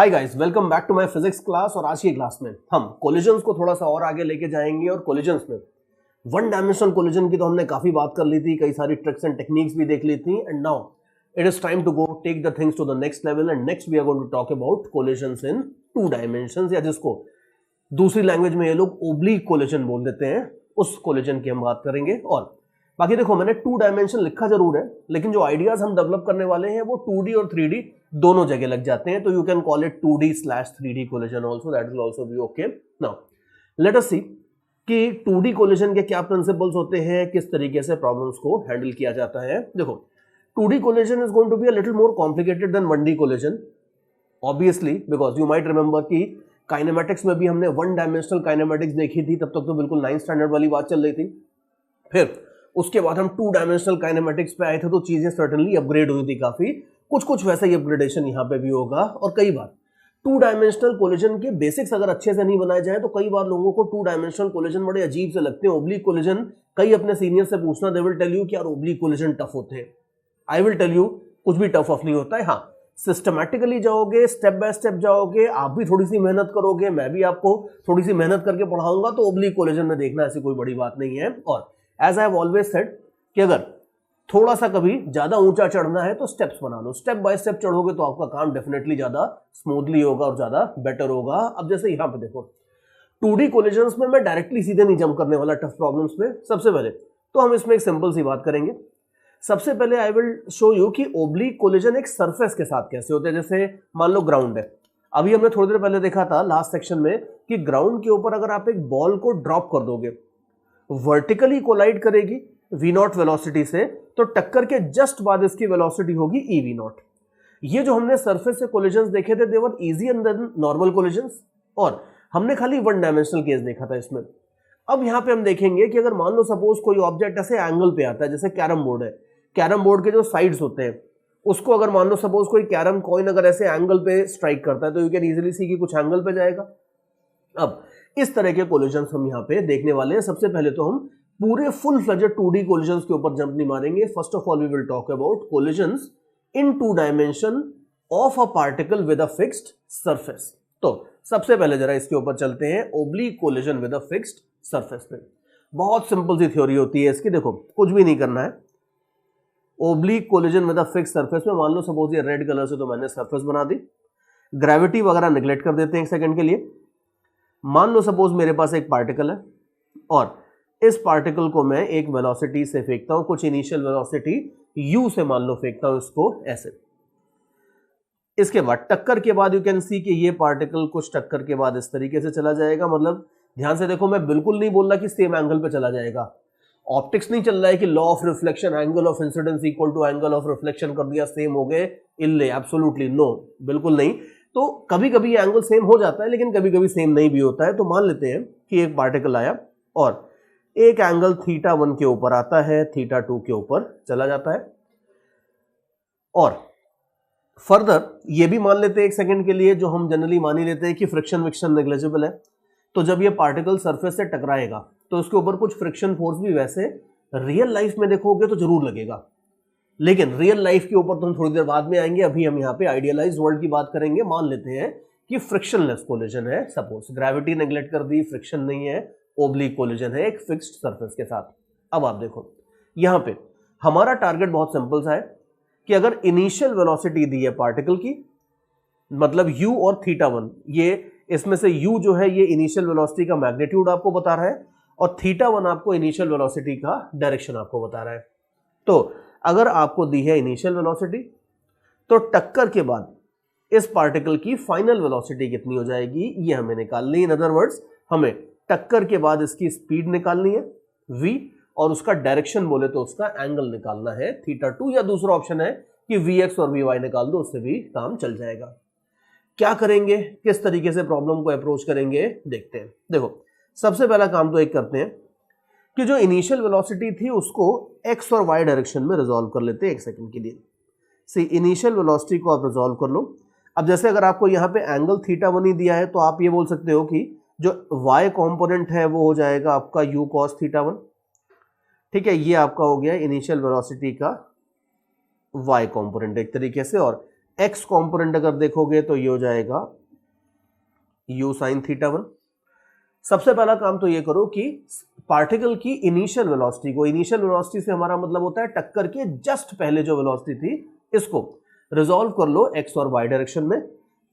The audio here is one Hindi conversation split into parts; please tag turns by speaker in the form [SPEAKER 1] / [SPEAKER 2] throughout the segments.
[SPEAKER 1] Hi guys, welcome back to my physics class. और आज की क्लास में हम कोलिजन्स को थोड़ा सा और आगे लेके जाएंगे। और कोलिजन्स में वन डायमेंशनल कोलिजन की तो हमने काफी बात कर ली थी, कई सारी ट्रिक्स एंड टेक्निक्स भी देख ली थी। And now it is time to go take the things to the next level. And next we are going to talk about collisions in two dimensions, या जिसको दूसरी लैंग्वेज में ये लोग ओब्लिक कोलिजन बोल देते हैं, उस कोलिजन की हम बात करेंगे। और बाकी देखो, मैंने टू डायमेंशन लिखा जरूर है, लेकिन जो आइडियाज हम डेवलप करने वाले हैं वो 2D और 3D दोनों जगह लग जाते हैं। तो you can call it 2D/3D collision also, that will also be okay. Now let us see कि 2D कोलिजन के क्या प्रिंसिपल्स होते हैं, किस तरीके से प्रॉब्लम्स को हैंडल किया जाता है। देखो, 2D collision is going to be a little more complicated than 1D collision, obviously, because you might remember कि काइनेमेटिक्स में भी हमने वन डायमेंशनल काइनेमेटिक्स देखी थी, तब तक तो बिल्कुल 9th स्टैंडर्ड वाली बात चल रही थी। फिर उसके बाद हम टू डायमेंशनल काइनेमेटिक्स पे आए थे, तो चीजें सर्टेनली अपग्रेड हुई थी काफी, कुछ वैसा ही अपग्रेडेशन यहाँ पे भी होगा। और कई बार टू डायमेंशनल कोलिजन के बेसिक्स अगर अच्छे से नहीं बनाए जाए तो कई बार लोगों को टू डायमेंशनल कोलिजन बड़े अजीब से लगते हैं। ओब्लिक कोलिजन, कई अपने सीनियर से पूछना, दे विल टेल यू कि यार ओब्लिक कोलिजन टफ होते हैं। आई विल टेल यू कुछ भी टफ ऑफ नहीं होता है। हाँ, सिस्टमैटिकली जाओगे, स्टेप बाय स्टेप जाओगे, आप भी थोड़ी सी मेहनत करोगे, मैं भी आपको थोड़ी सी मेहनत करके पढ़ाऊंगा, तो ओब्लिक कोलिजन में देखना ऐसी कोई बड़ी बात नहीं है। और as I have always said कि अगर थोड़ा सा कभी ज्यादा ऊंचा चढ़ना है तो स्टेप्स बना लो, स्टेप बाय स्टेप चढ़ोगे तो आपका काम डेफिनेटली ज्यादा स्मूथली होगा और ज्यादा बेटर होगा। अब जैसे यहां पे देखो, 2D कोलिजन्स में मैं डायरेक्टली सीधे नहीं जंप करने वाला टफ प्रॉब्लम्स में। सबसे पहले तो हम इसमें एक सिंपल सी बात करेंगे। सबसे पहले आई विल शो यू कि ओब्लिक कोलिजन एक सरफेस के साथ कैसे होते हैं। जैसे मान लो ग्राउंड है, अभी हमने थोड़ी देर पहले देखा था लास्ट सेक्शन में कि ग्राउंड के ऊपर अगर आप एक बॉल को ड्रॉप कर दोगे, वर्टिकली कोलाइड करेगी v0 वेलोसिटी से, तो टक्कर के जस्ट बाद इसकी वेलोसिटी होगी ev0। ये जो हमने सरफेस से कोलिजन्स देखे थे, दे वर इजियर देन नॉर्मल कोलिजन्स, और हमने खाली वन डायमेंशनल केस देखा था इसमें। अब यहां पे हम देखेंगे कि अगर मान लो सपोज कोई ऑब्जेक्ट ऐसे एंगल पे आता है, जैसे कैरम बोर्ड है, कैरम बोर्ड के जो साइड्स होते हैं उसको अगर मान लो सपोज कोई कैरम कॉइन अगर ऐसे एंगल पे स्ट्राइक करता है, तो यू कैन इजीली सी कि कुछ एंगल पे जाएगा। अब इस तरह के कोलिजन्स हम यहाँ पे देखने वाले हैं। सबसे पहले तो हम पूरे फुल फ्लेजेड 2D कोलिजन्स के ऊपर जंप नहीं मारेंगे। First of all we will talk about collisions in two dimension of a particle with a fixed surface. तो सबसे पहले जरा इसके ऊपर चलते हैं, oblique collision with a fixed surface पे। बहुत सिंपल सी थ्योरी होती है इसकी। देखो, कुछ भी नहीं करना है। Oblique collision with a fixed surface में मान लो सपोज ये रेड कलर से तो मैंने सरफेस बना दी, ग्रेविटी वगैरह निगलेक्ट कर देते हैं एक सेकंड के लिए। मान लो सपोज मेरे पास एक पार्टिकल है और इस पार्टिकल को मैं एक वेलोसिटी से फेंकता हूं, कुछ इनिशियल वेलोसिटी u से मान लो फेंकता हूं इसको ऐसे। इसके बाद टक्कर के बाद यू कैन सी कि ये पार्टिकल कुछ टक्कर के बाद इस तरीके से चला जाएगा। मतलब ध्यान से देखो, मैं बिल्कुल नहीं बोल रहा कि सेम एंगल पे चला जाएगा। ऑप्टिक्स नहीं चल रहा है कि law of reflection, angle of incidence equal to angle of reflection कर दिया, सेम हो गए, इल्ले, एब्सोल्युटली नो, बिल्कुल नहीं। तो कभी कभी एंगल सेम हो जाता है, लेकिन कभी कभी सेम नहीं भी होता है। तो मान लेते हैं कि एक पार्टिकल आया और एक एंगल θ1 के ऊपर आता है, θ2 के ऊपर चला जाता है। और फर्दर ये भी मान लेते हैं एक सेकंड के लिए, जो हम जनरली मान ही लेते हैं कि फ्रिक्शन विक्शन नेग्लिजिबल है। तो जब ये पार्टिकल सरफेस से टकराएगा तो उसके ऊपर कुछ फ्रिक्शन फोर्स भी वैसे रियल लाइफ में देखोगे तो जरूर लगेगा, लेकिन रियल लाइफ के ऊपर तो हम थोड़ी देर बाद में आएंगे। अभी हम यहाँ पे आइडियलाइज्ड वर्ल्ड की बात करेंगे। मान लेते हैं कि फ्रिक्शनलेस कोलिजन है, सपोज ग्रेविटी नेग्लेक्ट कर दी, फ्रिक्शन नहीं है, ओब्लिक कोलिजन है एक फिक्स्ड सरफेस के साथ। अब आप देखो, यहां पे हमारा टारगेट बहुत सिंपल सा है कि अगर इनिशियल वेलोसिटी दी है पार्टिकल की, मतलब u और θ1, ये इसमें से u जो है ये इनिशियल वेलोसिटी का मैग्नीट्यूड आपको बता रहा है और θ1 आपको इनिशियल वेलोसिटी का डायरेक्शन आपको बता रहा है। तो अगर आपको दी है इनिशियल वेलोसिटी, तो टक्कर के बाद इस पार्टिकल की फाइनल वेलोसिटी कितनी हो जाएगी, ये हमें निकालनी है। इन अदर वर्ड्स, हमें टक्कर के बाद इसकी स्पीड निकालनी है v, और उसका डायरेक्शन बोले तो उसका एंगल निकालना है θ2, या दूसरा ऑप्शन है कि vx और vy निकाल दो, उससे भी काम चल जाएगा। क्या करेंगे, किस तरीके से प्रॉब्लम को अप्रोच करेंगे, देखते हैं। देखो, सबसे पहला काम तो एक करते हैं कि जो इनिशियल वेलोसिटी थी उसको x और y डायरेक्शन में रिजॉल्व कर लेते हैं एक सेकंड के लिए। सी इनिशियल वेलोसिटी को आप रिजॉल्व कर लो। अब जैसे अगर आपको यहाँ पे एंगल θ1 ही दिया है, तो आप ये बोल सकते हो कि जो y कंपोनेंट है वो हो जाएगा आपका u cos θ1। ठीक है, ये आपका हो गया इनिशियल वेलोसिटी का y कंपोनेंट एक तरीके से, और एक्स कंपोनेंट अगर देखोगे तो ये हो जाएगा u sin थीटा 1। सबसे पहला काम तो ये करो कि पार्टिकल की इनिशियल वेलोसिटी को, इनिशियल वेलोसिटी से हमारा मतलब होता है टक्कर के जस्ट पहले जो वेलोसिटी थी, इसको रिजॉल्व कर लो एक्स और वाई डायरेक्शन में।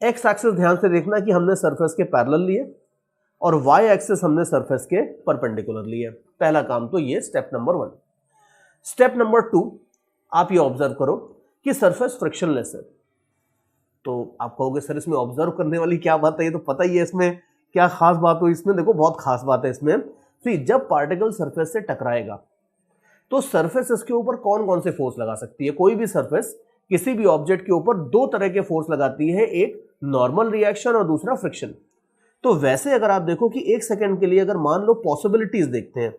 [SPEAKER 1] एक्स एक्सिस ध्यान से देखना कि हमने सरफेस के पैरेलल लिए और वाई एक्सिस हमने सरफेस के परपेंडिकुलर लिए। पहला काम तो ये स्टेप नंबर 1। स्टेप नंबर 2, आप ये ऑब्जर्व करो कि सरफेस फ्रिक्शनलेस है। तो आप कहोगे सर इसमें ऑब्जर्व करने वाली क्या बात है, ये तो पता ही है, इसमें क्या खास बात हो। इसमें देखो बहुत खास बात है इसमें। तो जब पार्टिकल सरफेस से टकराएगा तो सरफेस इसके ऊपर कौन कौन से फोर्स लगा सकती है। कोई भी सरफेस किसी भी ऑब्जेक्ट के ऊपर दो तरह के फोर्स लगाती है, एक नॉर्मल रिएक्शन और दूसरा फ्रिक्शन। तो वैसे अगर आप देखो कि एक सेकंड के लिए अगर मान लो पॉसिबिलिटीज देखते हैं,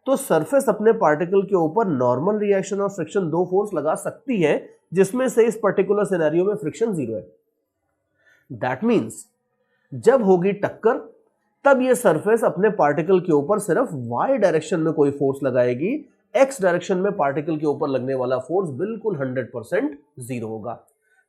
[SPEAKER 1] तो सरफेस अपने पार्टिकल के ऊपर नॉर्मल रिएक्शन और फ्रिक्शन दो फोर्स लगा सकती है, जिसमें से इस पर्टिकुलर सिनेरियो में फ्रिक्शन 0 है। दैट मीन्स जब होगी टक्कर तब ये सरफेस अपने पार्टिकल के ऊपर सिर्फ y डायरेक्शन में कोई फोर्स लगाएगी, x डायरेक्शन में पार्टिकल के ऊपर लगने वाला फोर्स बिल्कुल 100% 0 होगा।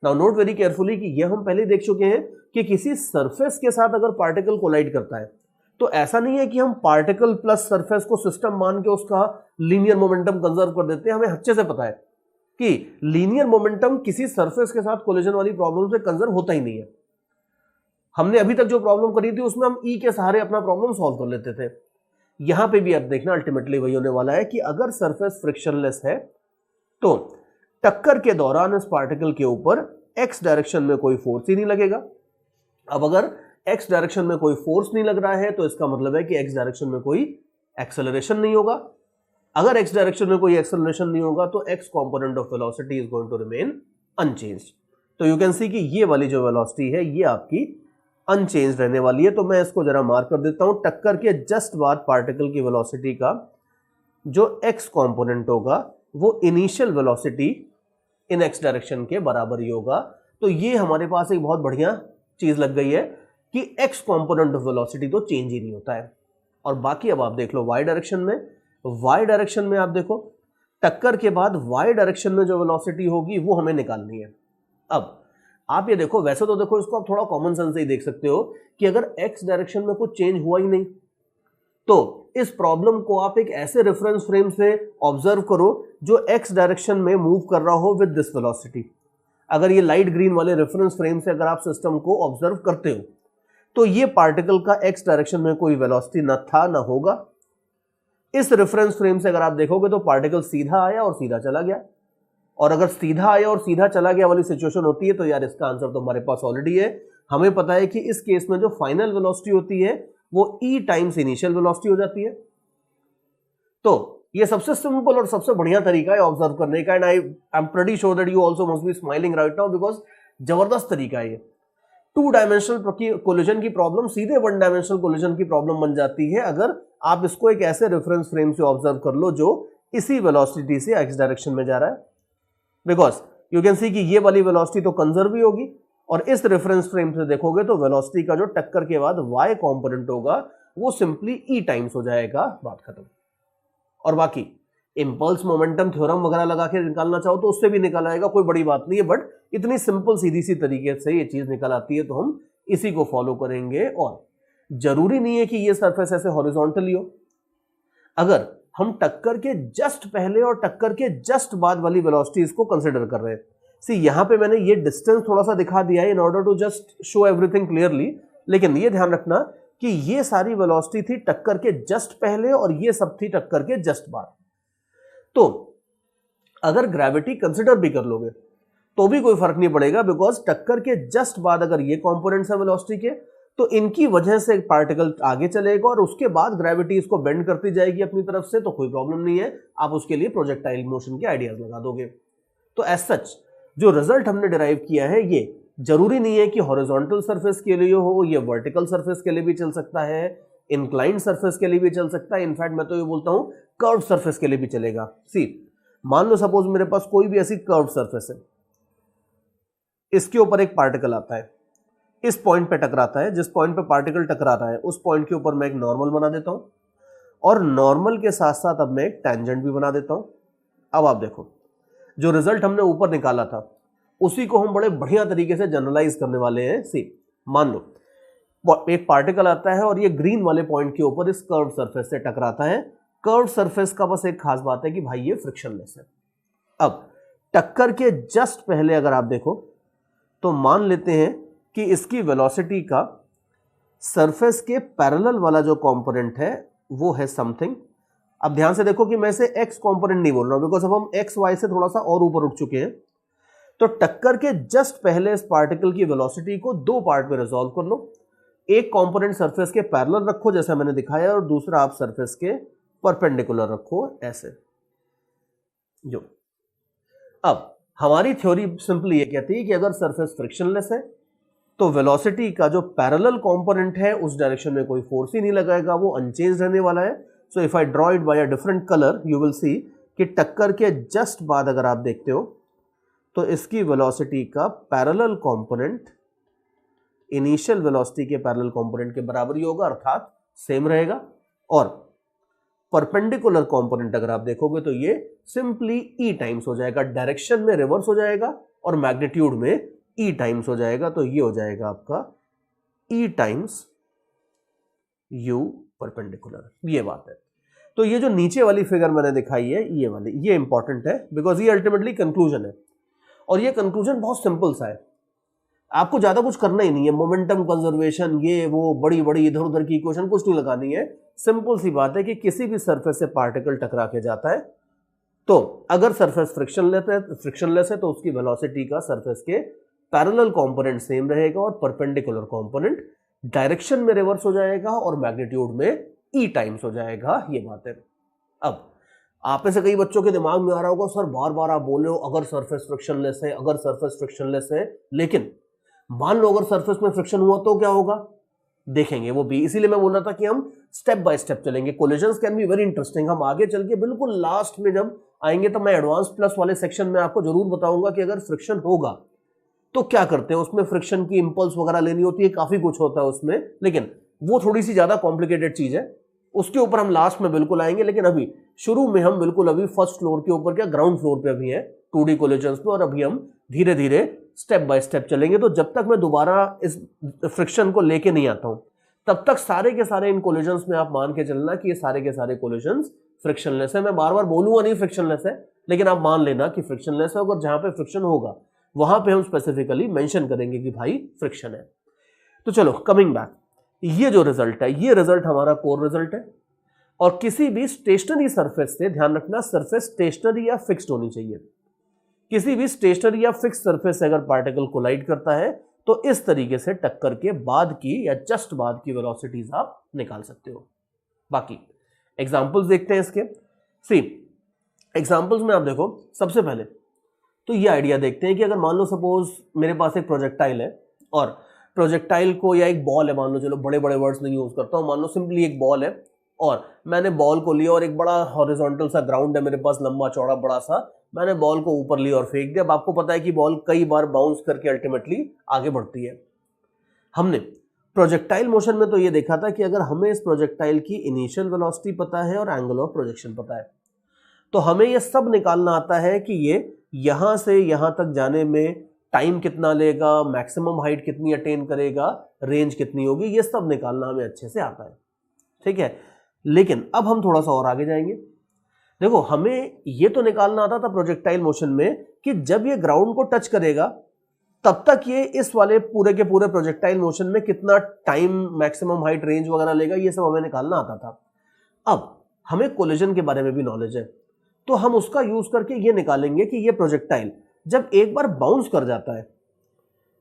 [SPEAKER 1] नाउ नोट वेरी केयरफुली कि ये हम पहले देख चुके हैं कि किसी सरफेस के साथ अगर पार्टिकल कोलाइड करता है तो ऐसा नहीं है कि हम पार्टिकल प्लस सरफेस को सिस्टम मान के उसका लीनियर मोमेंटम कंजर्व कर देते हैं। हमें अच्छे से पता है कि लीनियर मोमेंटम किसी सरफेस के साथ कोलिजन वाली प्रॉब्लम से कंजर्व होता ही नहीं है। हमने अभी तक जो प्रॉब्लम करी थी उसमें हम ई के सहारे अपना प्रॉब्लम सॉल्व कर लेते थे। यहां पे भी अब देखना अल्टीमेटली वही होने वाला है कि अगर सरफेस फ्रिक्शनलेस है तो टक्कर के दौरान इस पार्टिकल के ऊपर एक्स डायरेक्शन में कोई फोर्स ही नहीं लगेगा। अब अगर एक्स डायरेक्शन में कोई फोर्स नहीं लग रहा है तो इसका मतलब है कि एक्स डायरेक्शन में कोई एक्सेलरेशन नहीं होगा। अगर एक्स डायरेक्शन में कोई एक्सेलरेशन नहीं होगा तो x component of velocity is going to remain unchanged. तो यू कैन सी कि ये वाली जो वेलोसिटी है ये आपकी अनचेंज रहने वाली है। तो मैं इसको जरा मार्क कर देता हूं। टक्कर के जस्ट बाद पार्टिकल की वेलोसिटी का जो एक्स कंपोनेंट होगा वो इनिशियल वेलोसिटी इन एक्स डायरेक्शन के बराबर ही होगा। तो ये हमारे पास एक बहुत बढ़िया चीज लग गई है कि एक्स कंपोनेंट ऑफ वेलोसिटी तो चेंज ही नहीं होता है। और बाकी अब आप देख लो वाई डायरेक्शन में, वाई डायरेक्शन में आप देखो टक्कर के बाद वाई डायरेक्शन में जो वेलोसिटी होगी वो हमें निकालनी है। अब आप ये देखो, वैसे तो देखो इसको आप थोड़ा कॉमन सेंस से ही देख सकते हो कि अगर एक्स डायरेक्शन में कुछ चेंज हुआ ही नहीं तो इस प्रॉब्लम को आप एक ऐसे रेफरेंस फ्रेम से ऑब्जर्व करो जो एक्स डायरेक्शन में मूव कर रहा हो विद दिस वेलोसिटी। अगर ये लाइट ग्रीन वाले रेफरेंस फ्रेम से अगर आप सिस्टम को ऑब्जर्व करते हो तो ये पार्टिकल का एक्स डायरेक्शन में कोई वेलोसिटी न था ना होगा। इस रेफरेंस फ्रेम से अगर आप देखोगे तो पार्टिकल सीधा आया और सीधा चला गया। और अगर सीधा आया और सीधा चला गया वाली सिचुएशन होती है तो यार इसका आंसर तो हमारे पास ऑलरेडी है। हमें पता है कि इस केस में जो फाइनल वेलोसिटी होती है वो e टाइम्स इनिशियल वेलोसिटी हो जाती है। तो ये सबसे सिंपल और सबसे बढ़िया तरीका है ऑब्जर्व करने का। And I am pretty sure that you also must be smiling right now because जबरदस्त तरीका है ये। 2 डायमेंशनल कोलिजन की प्रॉब्लम सीधे 1 डायमेंशनल कोलिजन की प्रॉब्लम बन जाती है अगर आप इसको एक ऐसे रेफरेंस फ्रेम से ऑब्जर्व कर लो जो इसी वेलोसिटी से एक्स डायरेक्शन में जा रहा है। बिकॉज यू कैन सी कि ये वाली वेलोसिटी तो कंजर्व ही होगी और इस रेफरेंस फ्रेम से देखोगे तो वेलोसिटी का जो टक्कर के बाद y कंपोनेंट होगा वो सिंपली e टाइम्स हो जाएगा, बात खत्म। और बाकी इंपल्स मोमेंटम थ्योरम वगैरह लगा के निकालना चाहो तो उससे भी निकल आएगा, कोई बड़ी बात नहीं है। बट इतनी सिंपल सीधी सी तरीके से ये चीज निकल आती है तो हम इसी को फॉलो करेंगे। और जरूरी नहीं है कि ये सरफेस ऐसे हॉरिजॉन्टली हो। अगर हम टक्कर के जस्ट पहले और टक्कर के जस्ट बाद वाली वेलोसिटीज को कंसीडर कर रहे हैं, सी यहां पे मैंने ये डिस्टेंस थोड़ा सा दिखा दिया है in order to just show everything clearly, लेकिन ये ध्यान रखना कि ये सारी वेलोसिटी थी टक्कर के जस्ट पहले और ये सब थी टक्कर के जस्ट बाद। तो अगर ग्रेविटी कंसीडर भी कर लोगे तो भी कोई फर्क नहीं पड़ेगा बिकॉज टक्कर के जस्ट बाद अगर ये कॉम्पोनेंट्स है वेलोसिटी के तो इनकी वजह से पार्टिकल आगे चलेगा और उसके बाद ग्रेविटी इसको बेंड करती जाएगी अपनी तरफ से, तो कोई प्रॉब्लम नहीं है। आप उसके लिए प्रोजेक्टाइल मोशन के आइडियाज लगा दोगे। तो एज सच जो रिजल्ट हमने डिराइव किया है ये जरूरी नहीं है कि हॉरिजॉन्टल सरफेस के लिए हो, ये वर्टिकल सरफेस के लिए भी चल सकता है, इंक्लाइंड सरफेस के लिए भी चल सकता है। इनफैक्ट मैं तो ये बोलता हूं कर्व सरफेस के लिए भी चलेगा। सी मान लो सपोज मेरे पास कोई भी ऐसी कर्व सरफेस है, इसके ऊपर एक पार्टिकल आता है, इस पॉइंट पे टकराता है, जिस पॉइंट पे पार्टिकल टकरा रहा है उस पॉइंट के ऊपर मैं एक नॉर्मल बना देता हूं और नॉर्मल के साथ साथ अब मैं एक टेंजेंट भी बना देता हूं। अब आप देखो जो रिजल्ट हमने ऊपर निकाला था उसी को हम बड़े बढ़िया तरीके से जनरलाइज करने वाले हैं। सी, मान लो एक पार्टिकल आता है और ये ग्रीन वाले पॉइंट के ऊपर इस कर्व सरफेस से टकराता है। कर्व सरफेस का बस एक खास बात है कि भाई ये फ्रिक्शनलेस है। अब टक्कर के जस्ट पहले अगर आप देखो तो मान लेते हैं कि इसकी वेलोसिटी का सरफेस के पैरेलल वाला जो कंपोनेंट है वो है समथिंग। अब ध्यान से देखो कि मैं इसे एक्स कंपोनेंट नहीं बोल रहा हूं, बिकॉज अब हम एक्स वाई से थोड़ा सा और ऊपर उठ चुके हैं। तो टक्कर के जस्ट पहले इस पार्टिकल की वेलोसिटी को दो पार्ट में रिजॉल्व कर लो। एक कंपोनेंट सरफेस के पैरेलल रखो जैसा मैंने दिखाया, और दूसरा आप सरफेस के परपेंडिकुलर रखो ऐसे। जो अब हमारी थ्योरी सिंपली ये कहती है कि अगर सरफेस फ्रिक्शनलेस है तो वेलोसिटी का जो पैरेलल कंपोनेंट है उस डायरेक्शन में कोई फोर्स ही नहीं लगाएगा, वो अनचेंज रहने वाला है। So if I draw it by a different colour you will see कि टक्कर के जस्ट बाद अगर आप देखते हो तो इसकी वेलोसिटी का पैरेलल कंपोनेंट इनिशियल वेलोसिटी के पैरेलल कंपोनेंट के बराबर ही होगा, अर्थात सेम रहेगा। और परपेंडिकुलर कंपोनेंट अगर आप देखोगे तो ये सिंपली ई टाइम्स हो जाएगा, डायरेक्शन में रिवर्स हो जाएगा और मैग्नीट्यूड में ई टाइम्स हो जाएगा। तो ये हो जाएगा आपका ई टाइम्स यू परपेंडिकुलर, ये बात है। तो ये जो नीचे वाली फिगर मैंने दिखाई है ये वाली, ये इंपॉर्टेंट है बिकॉज ये अल्टीमेटली कंक्लूजन है, और ये कंक्लूजन बहुत सिंपल सा है। आपको ज्यादा कुछ करना ही नहीं है, मोमेंटम कंजर्वेशन ये वो बड़ी बड़ी इधर उधर की इक्वेशन कुछ नहीं लगानी है। सिंपल सी बात है कि किसी भी सरफेस से पार्टिकल टकरा के जाता है तो अगर सरफेस फ्रिक्शनलेस है तो उसकी वेलोसिटी का सरफेस के पैरेलल कंपोनेंट सेम रहेगा और परपेंडिकुलर कंपोनेंट डायरेक्शन में रिवर्स हो जाएगा और मैग्नीट्यूड में ई टाइम्स हो जाएगा। ये बात है। अब आप में से कई बच्चों के दिमाग में आ रहा होगा सर बार बार आप बोल रहे हो अगर सरफेस फ्रिक्शनलेस है, अगर सरफेस फ्रिक्शनलेस है, लेकिन मान लो अगर सरफेस में फ्रिक्शन हुआ तो क्या होगा, देखेंगे वो भी। इसीलिए मैं बोल रहा था कि हम स्टेप बाय स्टेप चलेंगे। Collisions can be very interesting. हम आगे चल के बिल्कुल लास्ट में जब आएंगे तो मैं एडवांस प्लस वाले सेक्शन में आपको जरूर बताऊंगा कि अगर फ्रिक्शन होगा तो क्या करते हैं। उसमें फ्रिक्शन की इंपल्स वगैरह लेनी होती है, काफी कुछ होता है उसमें, लेकिन वो थोड़ी सी ज्यादा कॉम्प्लिकेटेड चीज है, उसके ऊपर हम लास्ट में बिल्कुल आएंगे। लेकिन अभी शुरू में हम बिल्कुल अभी फर्स्ट फ्लोर के ऊपर क्या ग्राउंड फ्लोर पे अभी है 2D कोलिजन्स में, और अभी हम धीरे धीरे स्टेप बाय स्टेप चलेंगे। तो जब तक मैं दोबारा इस फ्रिक्शन को लेके नहीं आता हूं तब तक सारे के सारे इन कोलिजन्स में आप मान के चलना कि ये सारे के सारे कोलिजन्स फ्रिक्शनलेस है। मैं बार बार बोलूंगा नहीं फ्रिक्शनलेस है, लेकिन आप मान लेना कि फ्रिक्शनलेस है। अगर जहां पे फ्रिक्शन होगा वहां पे हम स्पेसिफिकली मेंशन करेंगे कि भाई फ्रिक्शन है। तो चलो कमिंग बैक, ये जो रिजल्ट है ये रिजल्ट हमारा कोर रिजल्ट है। और किसी भी स्टेशनरी सरफेस से, ध्यान रखना सरफेस स्टेशनरी या फिक्स्ड होनी चाहिए, किसी भी स्टेशनरी या फिक्स्ड सरफेस से अगर पार्टिकल कोलाइड करता है तो इस तरीके से टक्कर के बाद की या जस्ट बाद की वेलोसिटीज आप निकाल सकते हो। बाकी एग्जांपल्स देखते हैं इसके। सी, एग्जांपल्स में आप देखो सबसे पहले तो ये आइडिया देखते हैं कि अगर मान लो सपोज मेरे पास एक प्रोजेक्टाइल है और प्रोजेक्टाइल को, या एक बॉल है, मान लो, चलो बड़े बड़े वर्ड्स नहीं यूज करता हूं, मान लो सिंपली एक बॉल है और मैंने बॉल को लिया और एक बड़ा हॉरिजॉन्टल सा ग्राउंड है मेरे पास, लंबा चौड़ा बड़ा सा, मैंने बॉल को ऊपर लिया और फेंक दिया। अब आपको पता है कि बॉल कई बार बाउंस करके अल्टीमेटली आगे बढ़ती है। हमने प्रोजेक्टाइल मोशन में तो ये देखा था कि अगर हमें इस प्रोजेक्टाइल की इनिशियल वेलोसिटी पता है और एंगल ऑफ प्रोजेक्शन पता है तो हमें ये सब निकालना आता है कि ये यहां से यहां तक जाने में टाइम कितना लेगा, मैक्सिमम हाइट कितनी अटेन करेगा, रेंज कितनी होगी, ये सब निकालना हमें अच्छे से आता है। ठीक है, लेकिन अब हम थोड़ा सा और आगे जाएंगे। देखो हमें ये तो निकालना आता था प्रोजेक्टाइल मोशन में कि जब ये ग्राउंड को टच करेगा तब तक ये इस वाले पूरे के पूरे प्रोजेक्टाइल मोशन में कितना टाइम, मैक्सिमम हाइट, रेंज वगैरह लेगा, ये सब हमें निकालना आता था। अब हमें कोलिजन के बारे में भी नॉलेज है तो हम उसका यूज करके ये निकालेंगे कि ये प्रोजेक्टाइल जब एक बार बाउंस कर जाता है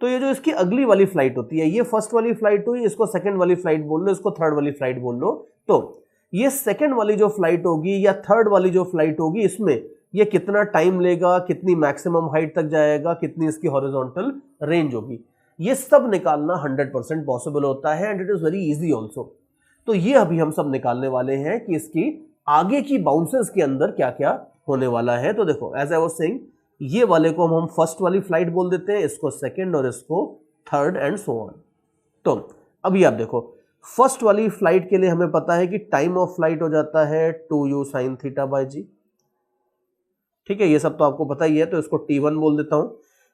[SPEAKER 1] तो ये जो इसकी अगली वाली फ्लाइट होती है, ये फर्स्ट वाली फ्लाइट हुई, इसको सेकंड वाली फ्लाइट बोल लो, इसको थर्ड वाली फ्लाइट बोल लो, तो ये सेकंड वाली जो फ्लाइट होगी या थर्ड वाली जो फ्लाइट होगी इसमें ये कितना टाइम लेगा, कितनी मैक्सिमम हाइट तक जाएगा, कितनी इसकी हॉरिजॉन्टल रेंज होगी, ये सब निकालना 100% पॉसिबल होता है and it is very easy also. तो ये अभी हम सब निकालने वाले हैं कि इसकी आगे की बाउंसेस के अंदर क्या क्या होने वाला है। तो देखो एज आई वाज सेइंग, ये वाले को हम फर्स्ट वाली फ्लाइट बोल देते हैं, इसको सेकंड और इसको थर्ड एंड सो ऑन। तो अभी आप देखो फर्स्ट वाली फ्लाइट के लिए हमें पता है कि टाइम ऑफ फ्लाइट हो जाता है 2u sin थीटा बाय जी। ठीक है, ये सब तो आपको पता ही है, तो इसको t1 बोल देता हूं।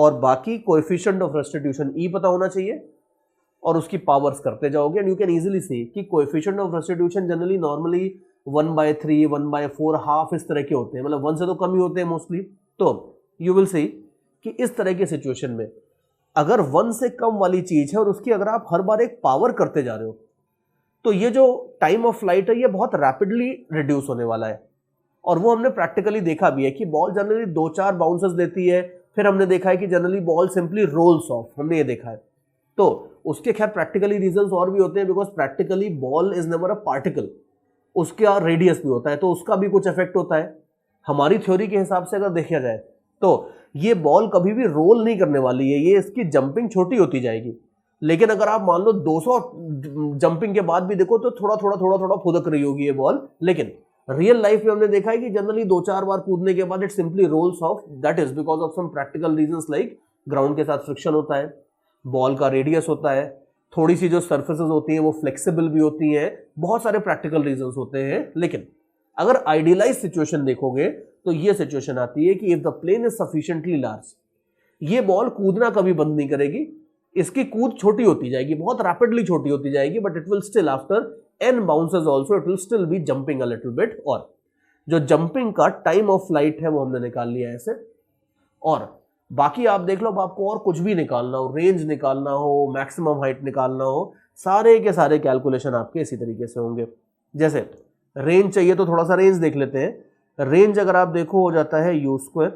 [SPEAKER 1] और बाकी कोएफिशिएंट ऑफ रेस्टिट्यूशन ई पता होना चाहिए और उसकी पावर्स करते जाओगे and you can easily see कि coefficient of restitution generally normally 1/3 1/4 half इस तरह के होते हैं, मतलब 1 से तो कम ही होते हैं मोस्टली। तो यू विल सी कि इस तरह की सिचुएशन में अगर 1 से कम वाली चीज है और उसकी अगर आप हर बार एक पावर करते जा रहे हो तो ये जो टाइम ऑफ फ्लाइट है ये बहुत रैपिडली रिड्यूस होने वाला है। और वो हमने प्रैक्टिकली देखा भी है कि बॉल जनरली 2-4 बाउंसेस देती है, फिर हमने देखा है कि generally ball simply rolls off, हमने ये देखा है। तो उसके खैर प्रैक्टिकली रीजंस और भी होते हैं, because practically ball is never a particle, उसका रेडियस भी होता है तो उसका भी कुछ इफेक्ट होता है। हमारी थ्योरी के हिसाब से अगर देखा जाए तो ये बॉल कभी भी रोल नहीं करने वाली है, ये इसकी जंपिंग छोटी होती जाएगी। लेकिन अगर आप मान लो 200 जंपिंग के बाद भी देखो तो थोड़ा थोड़ा फुदक रही होगी ये बॉल। लेकिन रियल लाइफ में हमने देखा है कि जनरली 2-4 बार कूदने के बाद it simply rolls off. That is because of some practical reasons like ground के साथ फ्रिक्शन होता है, बॉल का रेडियस होता है, थोड़ी सी जो सर्फेसेस होती हैं वो फ्लेक्सिबल भी होती हैं, बहुत सारे प्रैक्टिकल रीजंस होते हैं। लेकिन अगर आइडियलाइज सिचुएशन देखोगे तो ये सिचुएशन आती है कि if the plane is sufficiently large, ये बॉल कूदना कभी बंद नहीं करेगी, इसकी कूद छोटी होती जाएगी, बहुत रैपिडली छोटी होती जाएगी, but it will still after n bounces also it will still be jumping a little bit. और जो जंपिंग का टाइम ऑफ फ्लाइट है वो हमने निकाल लिया ऐसे। और बाकी आप देख लो, अब आपको और कुछ भी निकालना हो, रेंज निकालना हो, मैक्सिमम हाइट निकालना हो, सारे के सारे कैलकुलेशन आपके इसी तरीके से होंगे। जैसे रेंज चाहिए तो थोड़ा सा रेंज देख लेते हैं। रेंज अगर आप देखो हो जाता है u²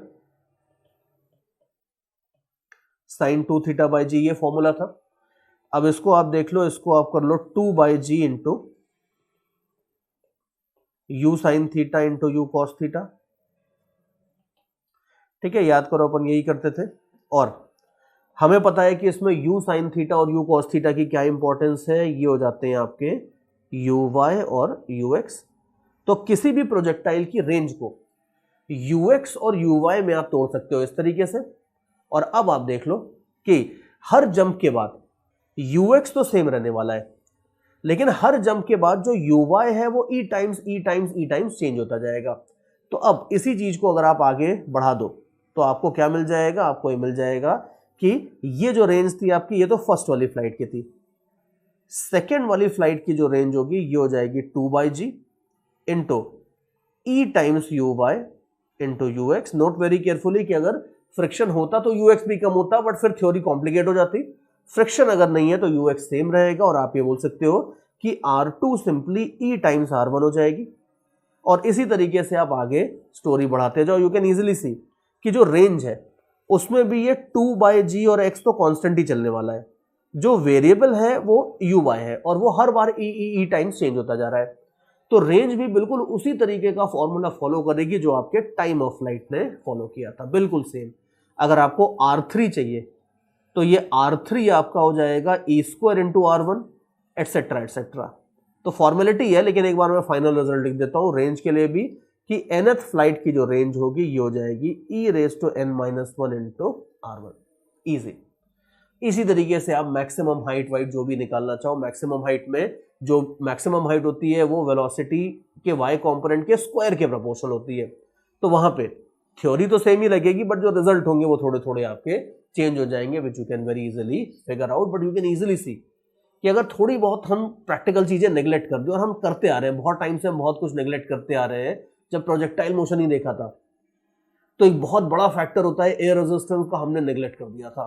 [SPEAKER 1] sin 2θ/g, ये फॉर्मूला था। अब इसको आप देख लो, इसको आप कर लो 2/g into u sin θ into u cos θ। ठीक है, याद करो अपन यही करते थे। और हमें पता है कि इसमें u sin θ और u cos θ की क्या इंपॉर्टेंस है, ये हो जाते हैं आपके uy और ux। तो किसी भी प्रोजेक्टाइल की रेंज को ux और uy में आप तोड़ सकते हो इस तरीके से। और अब आप देख लो कि हर जंप के बाद ux तो सेम रहने वाला है, लेकिन हर जंप के बाद जो uy है वो e टाइम्स चेंज होता जाएगा। तो अब इसी चीज को अगर आप आगे बढ़ा दो तो आपको क्या मिल जाएगा, आपको ये मिल जाएगा कि ये जो रेंज थी आपकी, ये तो फर्स्ट वाली फ्लाइट की थी। सेकेंड वाली फ्लाइट की जो रेंज होगी ये हो जाएगी 2/g into e times uy into ux। Note very carefully कि अगर फ्रिक्शन होता तो ux भी कम होता, बट फिर थ्योरी कॉम्प्लिकेट हो जाती। फ्रिक्शन अगर नहीं है तो ux सेम रहेगा, और आप ये बोल सकते हो कि R2 simply e times R1 हो जाएगी। और इसी तरीके से आप आगे स्टोरी बढ़ाते जाओ। यू कैन इजीली सी कि जो रेंज है उसमें भी ये 2/g और x तो कांस्टेंट ही चलने वाला है, जो वेरिएबल है वो uy है, और वो हर बार e टाइम्स चेंज होता जा रहा है। तो रेंज भी बिल्कुल उसी तरीके का फॉर्मूला फॉलो करेगी जो आपके टाइम ऑफ फ्लाइट ने फॉलो किया था, बिल्कुल सेम। अगर आपको R3 चाहिए तो ये R3 आपका हो जाएगा e² into R1 etcetera etcetera. तो फॉर्मेलिटी है, लेकिन एक बार मैं फाइनल रिजल्ट लिख देता हूं रेंज के लिए भी कि nth फ्लाइट की जो रेंज होगी ये हो जाएगी e⁻n−1 इंटू R1। ईजी। इसी तरीके से आप मैक्सिमम हाइट वाइट जो भी निकालना चाहो, मैक्सिमम हाइट में जो मैक्सिमम हाइट होती है वो वेलोसिटी के y कंपोनेंट के स्क्वायर के प्रोपोर्शनल होती है। तो वहां पे थ्योरी तो सेम ही लगेगी, बट जो रिजल्ट होंगे वो थोड़े थोड़े आपके चेंज हो जाएंगे, which you can very easily figure out. But you can easily see कि अगर थोड़ी बहुत हम प्रैक्टिकल चीजें नेग्लेक्ट कर दें, और हम करते आ रहे हैं बहुत टाइम से, हम बहुत कुछ नेग्लेक्ट करते आ रहे हैं। जब प्रोजेक्टाइल मोशन ही देखा था तो एक बहुत बड़ा फैक्टर होता है एयर रेजिस्टेंस का, हमने नेग्लेक्ट कर दिया था।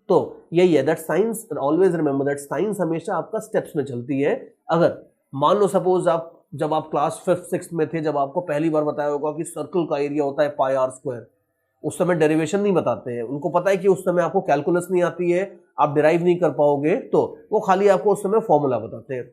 [SPEAKER 1] तो यही है that science, always remember that science हमेशा आपका स्टेप्स में चलती है। अगर मान लो सपोज आप जब आप क्लास 5th-6th में थे, जब आपको पहली बार बताया होगा कि सर्कल का एरिया होता है πr², उस समय डेरिवेशन नहीं बताते हैं, उनको पता है कि उस समय आपको कैलकुलस नहीं आती है, आप डिराइव नहीं कर पाओगे, तो वो खाली आपको उस समय फॉर्मूला बताते हैं।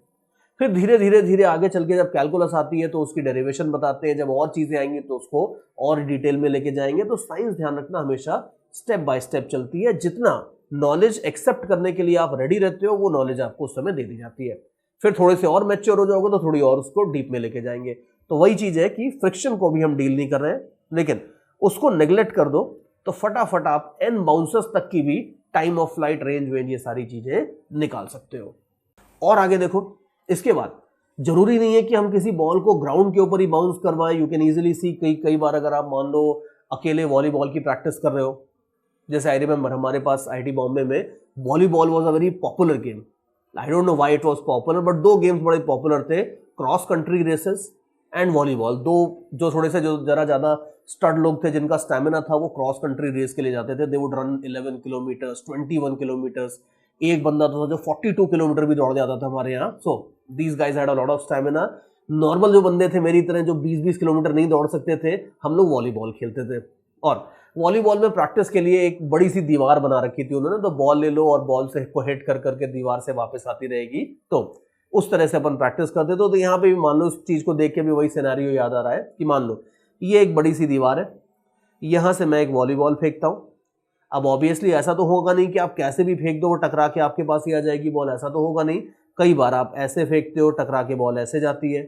[SPEAKER 1] फिर धीरे धीरे धीरे आगे चल के जब कैलकुलस आती है तो उसकी डेरिवेशन बताते हैं, जब और चीजें आएंगी तो उसको और डिटेल में लेके जाएंगे। तो साइंस ध्यान रखना हमेशा स्टेप बाय स्टेप चलती है। जितना नॉलेज एक्सेप्ट करने के लिए आप रेडी रहते हो वो नॉलेज आपको उस समय दे दी जाती है। फिर थोड़े से और मैच्योर हो जाओगे तो थोड़ी और उसको डीप में लेके जाएंगे। तो वही चीज है कि फ्रिक्शन को भी हम डील नहीं कर रहे हैं, लेकिन उसको नेग्लेक्ट कर दो तो फटाफट आप n बाउंसेस तक की भी टाइम ऑफ फ्लाइट, रेंज ये सारी चीजें निकाल सकते हो। और आगे देखो, इसके बाद जरूरी नहीं है कि हम किसी बॉल को ग्राउंड के ऊपर ही बाउंस करवाएं। यू कैन इजीली सी कई बार अगर आप मान लो अकेले वॉलीबॉल की प्रैक्टिस कर रहे हो, जैसे आई रिमेंबर हमारे पास आईटी बॉम्बे में volleyball was a very popular game. I don't know why it was popular, but दो गेम्स बड़े पॉपुलर थे, cross country races and volleyball. दो जो थोड़े से जो जरा ज्यादा स्टड लोग थे, जिनका स्टैमिना था, वो क्रॉस कंट्री रेस के लिए जाते थे। They would run 11 kilometres, 21 kilometres. एक बंदा तो जो 42 किलोमीटर भी दौड़ जाता था हमारे यहाँ। So these guys had a lot of stamina. Normal जो बंदे थे मेरी तरह, जो 20-20 किलोमीटर नहीं दौड़ सकते थे, हम लोग वॉलीबॉल खेलते थे। और वॉलीबॉल में प्रैक्टिस के लिए एक बड़ी सी दीवार बना रखी थी उन्होंने, तो बॉल ले लो और बॉल से को हिट कर करके दीवार से वापस आती रहेगी। तो उस तरह से अपन प्रैक्टिस करते थे। तो यहाँ पे भी मान लो इस चीज को देख के भी वही सिनेरियो याद आ रहा है कि मान लो ये एक बड़ी सी दीवार है, यहां से मैं एक वॉलीबॉल फेंकता हूं। अब ऑब्वियसली ऐसा तो होगा नहीं कि आप कैसे भी फेंक दो वो टकरा के आपके पास ही आ जाएगी बॉल, ऐसा तो होगा नहीं। कई बार आप ऐसे फेंकते हो, टकरा के बॉल ऐसे जाती है,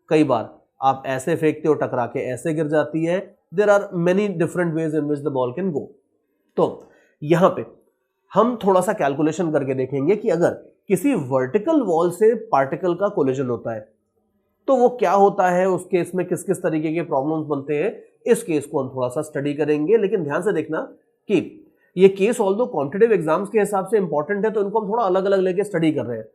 [SPEAKER 1] कई बार आप ऐसे फेंकते हो, टकरा के ऐसे गिर जाती है। There are many different ways in which the ball can go. तो यहां पे हम थोड़ा सा कैलकुलेशन करके देखेंगे कि अगर किसी वर्टिकल वॉल से पार्टिकल का कोलिजन होता है तो वो क्या होता है, उस केस में किस किस तरीके के प्रॉब्लम्स बनते हैं, इस केस को हम थोड़ा सा स्टडी करेंगे। लेकिन ध्यान से देखना कि ये केस ऑल्दो कॉम्पिटिटिव एग्जाम्स के हिसाब से इंपॉर्टेंट है, तो इनको हम थोड़ा अलग अलग लेके स्टडी कर रहे हैं।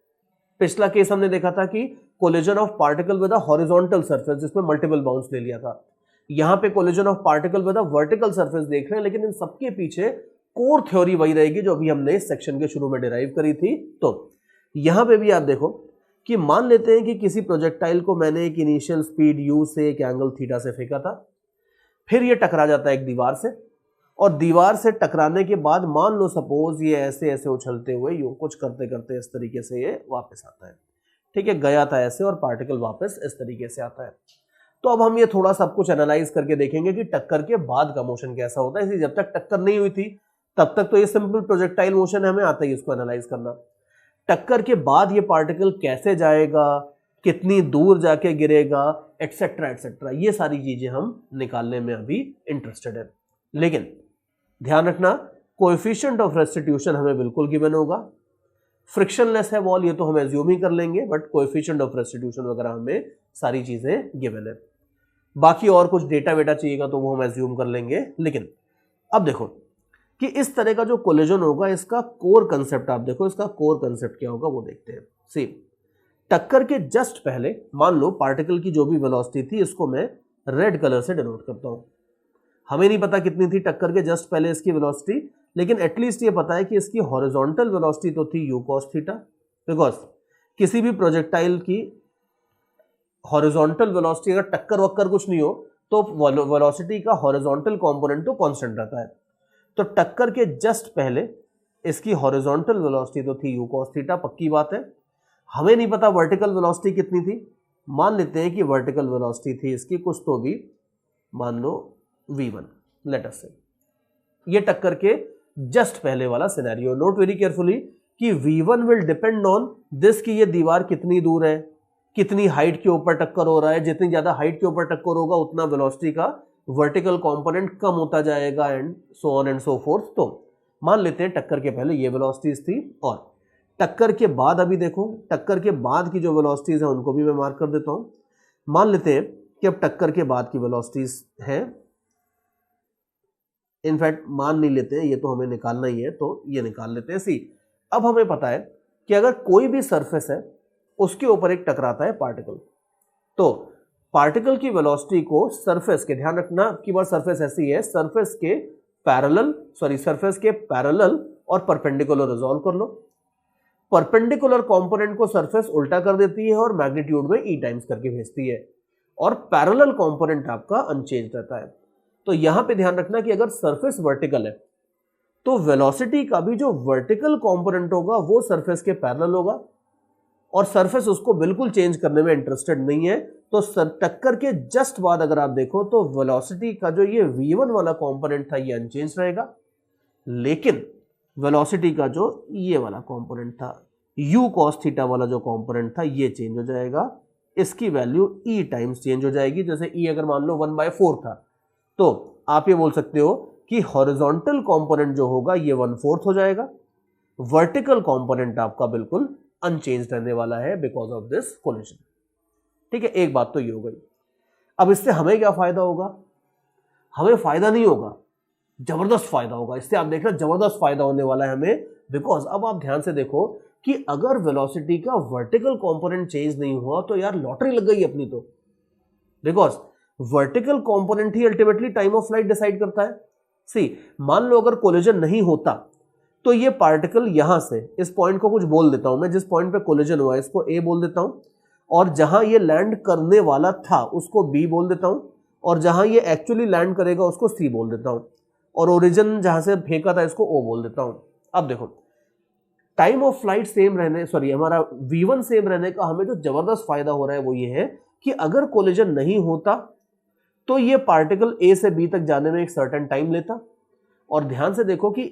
[SPEAKER 1] पिछला केस हमने देखा था कि collision of particle with a horizontal surface, जिसमें मल्टीपल बाउंस ले लिया था। यहां पे collision of particle with a vertical surface देख रहे हैं, लेकिन इन सबके पीछे कोर थ्योरी वही रहेगी जो अभी हमने इस सेक्शन के शुरू में डिराइव करी थी। तो यहां पे भी आप देखो कि मान लेते हैं कि किसी प्रोजेक्टाइल को मैंने एक इनिशियल स्पीड u से एक एंगल थीटा से फेंका था, फिर ये टकरा जाता है एक दीवार से, और दीवार से टकराने के बाद मान लो सपोज ये ऐसे ऐसे उछलते हुए यूं कुछ करते करते इस तरीके से ये वापस आता है। ठीक है, गया था ऐसे और पार्टिकल वापस इस तरीके से आता है। तो अब हम ये थोड़ा सब कुछ एनालाइज करके देखेंगे कि टक्कर के बाद का मोशन कैसा होता है। इसलिए जब तक टक्कर नहीं हुई थी तब तक तो ये सिंपल प्रोजेक्टाइल मोशन है, हमें आता ही इसको एनालाइज करना। टक्कर के बाद ये पार्टिकल कैसे जाएगा, कितनी दूर जाके गिरेगा, एटसेट्रा एटसेट्रा, ये सारी चीजें हम निकालने में अभी इंटरेस्टेड है। लेकिन ध्यान रखना, कोएफिशिएंट ऑफ रेस्टिट्यूशन हमें बिल्कुल गिवन होगा। फ्रिक्शनलेस है वॉल, ये तो हम एज्यूम ही कर लेंगे, बट कोएफिशिएंट ऑफ रेस्टिट्यूशन वगैरह हमें सारी चीजें गिवन है। बाकी और कुछ डेटा वेटा चाहिएगा तो वो हम एज्यूम कर लेंगे। लेकिन अब देखो कि इस तरह का जो कोलिजन होगा, इसका कोर कंसेप्ट आप देखो, इसका कोर कंसेप्ट क्या होगा वो देखते हैं। सी, टक्कर के जस्ट पहले मान लो पार्टिकल की जो भी वेलोसिटी थी, इसको मैं रेड कलर से डिनोट करता हूं। हमें नहीं पता कितनी थी टक्कर के जस्ट पहले इसकी वेलोसिटी, लेकिन एटलीस्ट ये पता है कि इसकी हॉरिजॉन्टल वेलोसिटी तो थी u cos थीटा, बिकॉज किसी भी प्रोजेक्टाइल की हॉरिजॉन्टल वेलोसिटी अगर टक्कर वक्कर कुछ नहीं हो तो वेलोसिटी का हॉरिजॉन्टल कंपोनेंट तो कांस्टेंट रहता है। तो टक्कर के जस्ट पहले इसकी हॉरिजॉन्टल वेलोसिटी तो थी u cos थीटा, पक्की बात है। हमें नहीं पता वर्टिकल वेलोसिटी कितनी थी, मान लेते हैं कि वर्टिकल वेलोसिटी थी इसकी कुछ तो भी, मान लो v1, लेट अस से। ये टक्कर के जस्ट पहले वाला सिनेरियो, नोट वेरी केयरफुली कि v1 will depend on this कि ये दीवार कितनी दूर है, कितनी हाइट के ऊपर टक्कर हो रहा है। जितनी ज्यादा हाइट के ऊपर टक्कर होगा उतना वेलोसिटी का वर्टिकल कंपोनेंट कम होता जाएगा, and so on and so fourth. तो मान लेते हैं टक्कर के पहले ये वेलोसिटीज थी, और टक्कर के बाद अभी देखो टक्कर के बाद की जो वेलोसिटीज है उनको भी मैं मार्क कर देता हूं। मान लेते हैं कि अब टक्कर के बाद की वेलोसिटीज हैं, इनफैक्ट मान नहीं लेते हैं, ये तो हमें निकालना ही है तो ये निकाल लेते हैं। सी, अब हमें पता है कि अगर कोई भी सरफेस है उसके ऊपर एक टकराता है पार्टिकल, तो पार्टिकल की वेलोसिटी को सरफेस के, ध्यान रखना कि बार सरफेस ऐसी है, सरफेस के पैरेलल और परपेंडिकुलर रिजॉल्व कर लो। परपेंडिकुलर कंपोनेंट को सरफेस उल्टा कर देती है और मैग्नीट्यूड में e टाइम्स करके भेजती है, और पैरेलल कंपोनेंट आपका अनचेंज रहता है। तो यहां पे ध्यान रखना कि अगर सरफेस वर्टिकल है तो वेलोसिटी का भी जो वर्टिकल कंपोनेंट होगा वो सरफेस के पैरेलल होगा, और सरफेस उसको बिल्कुल चेंज करने में इंटरेस्टेड नहीं है। तो टक्कर के जस्ट बाद अगर आप देखो तो वेलोसिटी का जो ये v1 वाला कंपोनेंट था ये अनचेंज रहेगा, लेकिन वेलोसिटी का जो ये वाला कंपोनेंट था u cos थीटा वाला जो कंपोनेंट था ये चेंज हो जाएगा। इसकी वैल्यू e टाइम्स चेंज हो जाएगी। जैसे e अगर मान लो 1/4 था तो आप ये बोल सकते हो कि हॉरिजॉन्टल कंपोनेंट जो होगा ये 1/4 हो जाएगा, वर्टिकल कंपोनेंट आपका बिल्कुल अनचेंज रहने वाला है बिकॉज ऑफ दिस कोलिजन। ठीक है, एक बात तो ये हो गई। अब इससे हमें क्या फायदा होगा? हमें फायदा नहीं होगा, जबरदस्त फायदा होगा। इससे आप देखना जबरदस्त फायदा होने वाला है हमें, बिकॉज अब आप ध्यान से देखो कि अगर वेलोसिटी का वर्टिकल कंपोनेंट चेंज नहीं हुआ तो यार लॉटरी लग गई अपनी तो, because vertical component he ultimately time of flight decide करता है। सी, मान लो अगर कोलिजन नहीं होता तो ये पार्टिकल यहां से, इस पॉइंट को कुछ बोल देता हूं मैं, जिस पॉइंट पे कोलिजन हुआ इसको ए बोल देता हूं, और जहां ये लैंड करने वाला था उसको बी बोल देता हूं, और जहां ये एक्चुअली लैंड करेगा उसको सी बोल देता हूं, और ओरिजिन जहां से फेंका था इसको ओ बोल देता हूं। अब देखो टाइम ऑफ फ्लाइट सेम रहने, सॉरी हमारा v1 सेम रहने का हमें जो जबरदस्त फायदा हो रहा है वो ये है कि अगर कोलिजन नहीं होता तो ये पार्टिकल ए से बी तक जाने में एक सर्टेन टाइम लेता, और ध्यान से देखो कि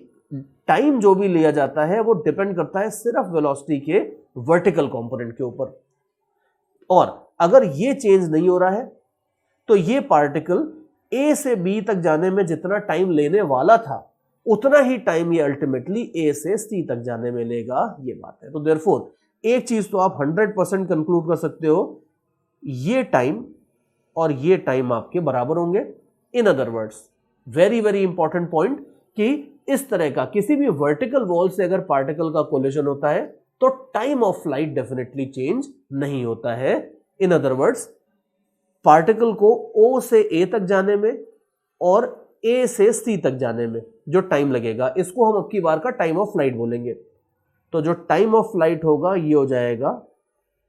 [SPEAKER 1] टाइम जो भी लिया जाता है वो डिपेंड करता है सिर्फ वेलोसिटी के वर्टिकल कंपोनेंट के ऊपर। और अगर ये चेंज नहीं हो रहा है तो ये पार्टिकल ए से बी तक जाने में जितना टाइम लेने वाला था उतना ही टाइम ये अल्टीमेटली ए से सी तक जाने में लेगा, ये बात है। तो देयरफॉर एक चीज तो आप 100% कंक्लूड कर सकते हो, ये टाइम और ये टाइम आपके बराबर होंगे। In other words, very very important point, कि इस तरह का किसी भी वर्टिकल वॉल से अगर पार्टिकल का कोलिजन होता है तो time of flight definitely change नहीं होता है। इन अदर वर्ड्स, पार्टिकल को ओ से ए तक जाने में और ए से सी तक जाने में जो टाइम लगेगा, इसको हम अब की बार का टाइम ऑफ फ्लाइट बोलेंगे। तो जो टाइम ऑफ फ्लाइट होगा ये हो जाएगा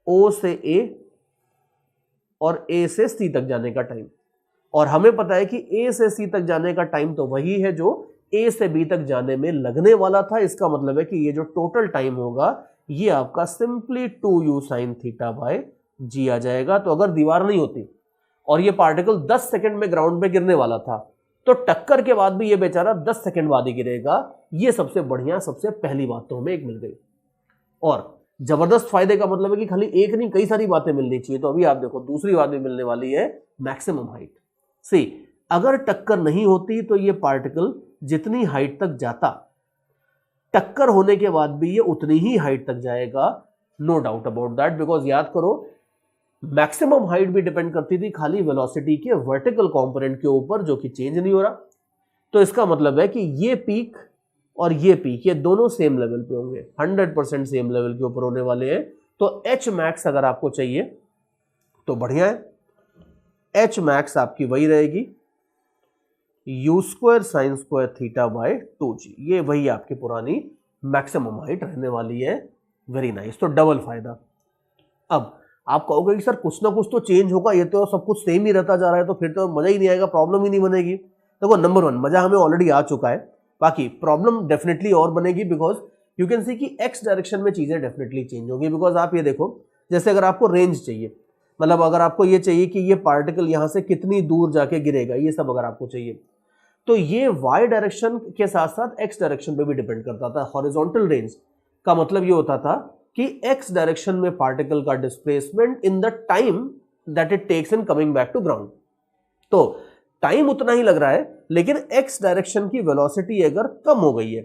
[SPEAKER 1] ओ से ए और ए से सी तक जाने का टाइम। और हमें पता है कि ए से सी तक जाने का टाइम तो वही है जो ए से बी तक जाने में लगने वाला था। इसका मतलब है कि ये जो टोटल टाइम होगा ये आपका simply 2u sin theta by G आ जाएगा। तो अगर दीवार नहीं होती और ये पार्टिकल 10 सेकंड में ग्राउंड पे गिरने वाला था तो टक्कर के बाद भी ये बेचारा 10 सेकंड बाद ही गिरेगा। ये सबसे बढ़िया, सबसे पहली बात तो हमें एक मिल गई। और जबरदस्त फायदे का मतलब है कि खाली एक नहीं कई सारी बातें मिलनी चाहिए। तो अभी आप देखो दूसरी बात भी मिलने वाली है, मैक्सिमम हाइट। सी, अगर टक्कर नहीं होती तो ये पार्टिकल जितनी हाइट तक जाता, टक्कर होने के बाद भी ये उतनी ही हाइट तक जाएगा, no doubt about that. Because याद करो, मैक्सिमम हाइट भी डिपेंड करती थी खाली वेलोसिटी के वर्टिकल कंपोनेंट के ऊपर, जो कि चेंज नहीं हो रहा। तो इसका मतलब है कि ये पीक और ये पीक, ये दोनों सेम लेवल पे होंगे, 100% सेम लेवल के ऊपर होने वाले हैं। तो एच मैक्स अगर आपको चाहिए तो बढ़िया है, एच मैक्स आपकी वही रहेगी you square sine square theta by 2g। ये वही आपकी पुरानी मैक्सिमम हाइट रहने वाली है। Very nice. तो डबल फायदा। अब आप कहोगे कि सर कुछ ना कुछ तो चेंज होगा, ये तो सब कुछ सेम ही रहता जा रहा है, तो फिर तो मजा ही नहीं आएगा, प्रॉब्लम ही नहीं बनेगी। देखो, नंबर 1, मजा हमें ऑलरेडी आ चुका है, बाकी प्रॉब्लम डेफिनेटली और बनेगी। बिकॉज यू कैन सी कि एक्स डायरेक्शन में चीजें डेफिनेटली चेंज होंगी। बिकॉज आप ये देखो, जैसे अगर आपको रेंज चाहिए, मतलब अगर आपको ये चाहिए कि ये पार्टिकल यहां से कितनी दूर जाके गिरेगा, ये सब अगर आपको चाहिए, तो ये वाई डायरेक्शन के साथ साथ एक्स डायरेक्शन पे भी डिपेंड करता था। हॉरिजॉन्टल रेंज का मतलब ये होता था कि एक्स डायरेक्शन में पार्टिकल का displacement in the time that it takes in coming back to ground. तो टाइम उतना ही लग रहा है, लेकिन एक्स डायरेक्शन की वेलोसिटी अगर कम हो गई है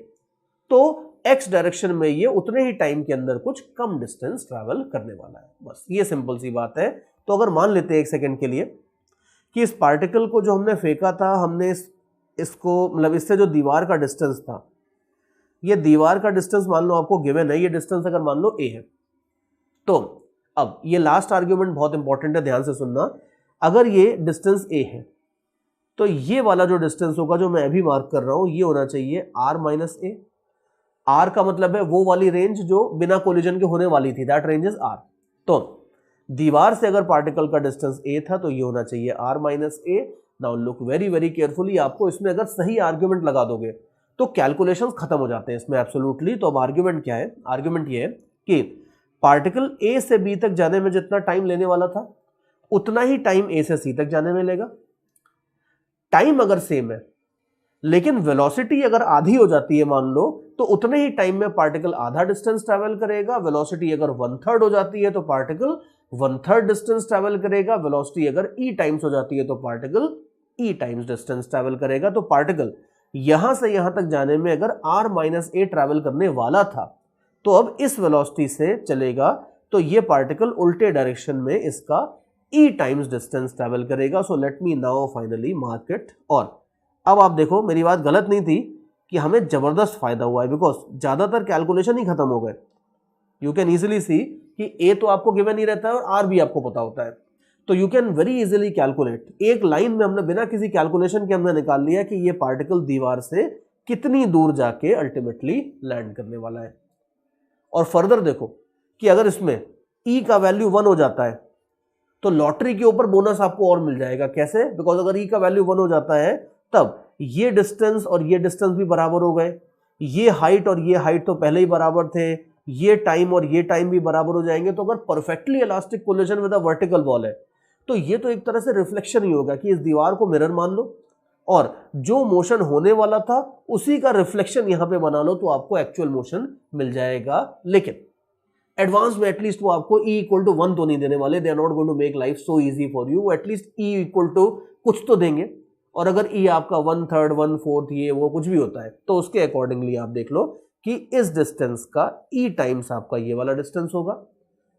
[SPEAKER 1] तो एक्स डायरेक्शन में ये उतने ही टाइम के अंदर कुछ कम डिस्टेंस ट्रैवल करने वाला है। बस ये सिंपल सी बात है। तो अगर मान लेते हैं एक सेकेंड के लिए कि इस पार्टिकल को जो हमने फेंका था, हमने इसको मतलब इससे जो दीवार का डिस्टेंस था, ये दीवार का डिस्टेंस मान लो आपको गिवन है, ये डिस्टेंस अगर मान लो a है, तो अब ये लास्ट आर्ग्यूमेंट बहुत इंपॉर्टेंट है, ध्यान से सुनना। अगर ये डिस्टेंस a है तो ये वाला जो डिस्टेंस होगा जो मैं अभी मार्क कर रहा हूं, ये होना चाहिए r माइनस a। r का मतलब है वो वाली रेंज जो बिना कोलिजन के होने वाली थी, दैट रेंज इज r। तो दीवार से अगर पार्टिकल का डिस्टेंस a था तो ये होना चाहिए r minus a। Now look very very carefully, आपको इसमें अगर सही आर्ग्यूमेंट लगा दोगे तो कैलकुलेशंस खत्म हो जाते हैं इसमें एब्सोल्युटली। तो अब आर्ग्यूमेंट क्या है? आर्ग्यूमेंट ये है कि पार्टिकल ए से बी तक जाने में जितना टाइम लेने वाला था उतना ही टाइम ए से सी तक जाने में लेगा। टाइम अगर सेम है लेकिन वेलोसिटी अगर आधी हो जाती है मान लो, तो उतने ही टाइम में पार्टिकल आधा डिस्टेंस ट्रैवल करेगा। वेलोसिटी अगर 1/3 हो जाती है तो पार्टिकल 1/3 डिस्टेंस ट्रैवल करेगा। वेलोसिटी अगर e टाइम्स हो जाती है तो particle e times distance travel करेगा। तो पार्टिकल यहां से यहां तक जाने में अगर r माइनस a ट्रैवल करने वाला था तो अब इस वेलोसिटी से चलेगा तो ये पार्टिकल उल्टे डायरेक्शन में इसका e टाइम्स डिस्टेंस ट्रैवल करेगा। So let me now finally mark it. और अब आप देखो, मेरी बात गलत नहीं थी कि हमें जबरदस्त फायदा हुआ है, बिकॉज ज्यादातर कैलकुलेशन ही खत्म हो गए। यू कैन इजिली सी कि ए तो आपको गिवन ही रहता है और आर भी आपको पता होता है, तो you can very easily calculate. एक लाइन में हमने बिना किसी कैलकुलेशन के हमने निकाल लिया कि ये पार्टिकल दीवार से कितनी दूर जाके अल्टीमेटली लैंड करने वाला है। और फर्दर देखो कि अगर इसमें ई का वैल्यू 1 हो जाता है तो लॉटरी के ऊपर बोनस आपको और मिल जाएगा। कैसे? बिकॉज अगर ई का वैल्यू 1 हो जाता है तब ये डिस्टेंस और ये डिस्टेंस भी बराबर हो गए, ये हाइट और ये हाइट तो पहले ही बराबर थे, ये टाइम और ये टाइम भी बराबर हो जाएंगे। तो अगर perfectly elastic collision with a vertical wall है तो ये तो एक तरह से रिफ्लेक्शन ही होगा कि इस दीवार को मिरर मान लो और जो मोशन होने वाला था उसी का रिफ्लेक्शन यहां पे बना लो, तो आपको एक्चुअल मोशन मिल जाएगा। लेकिन एडवांस में एटलीस्ट वो आपको E इक्वल टू 1 तो नहीं देने वाले, they are not going to make life so easy for you. वो एटलीस्ट E इक्वल टू कुछ तो देंगे, और अगर E आपका 1/3 1/4 ये वो कुछ भी होता है तो उसके अकॉर्डिंगली आप देख लो कि इस डिस्टेंस का E टाइम्स आपका ये वाला डिस्टेंस होगा,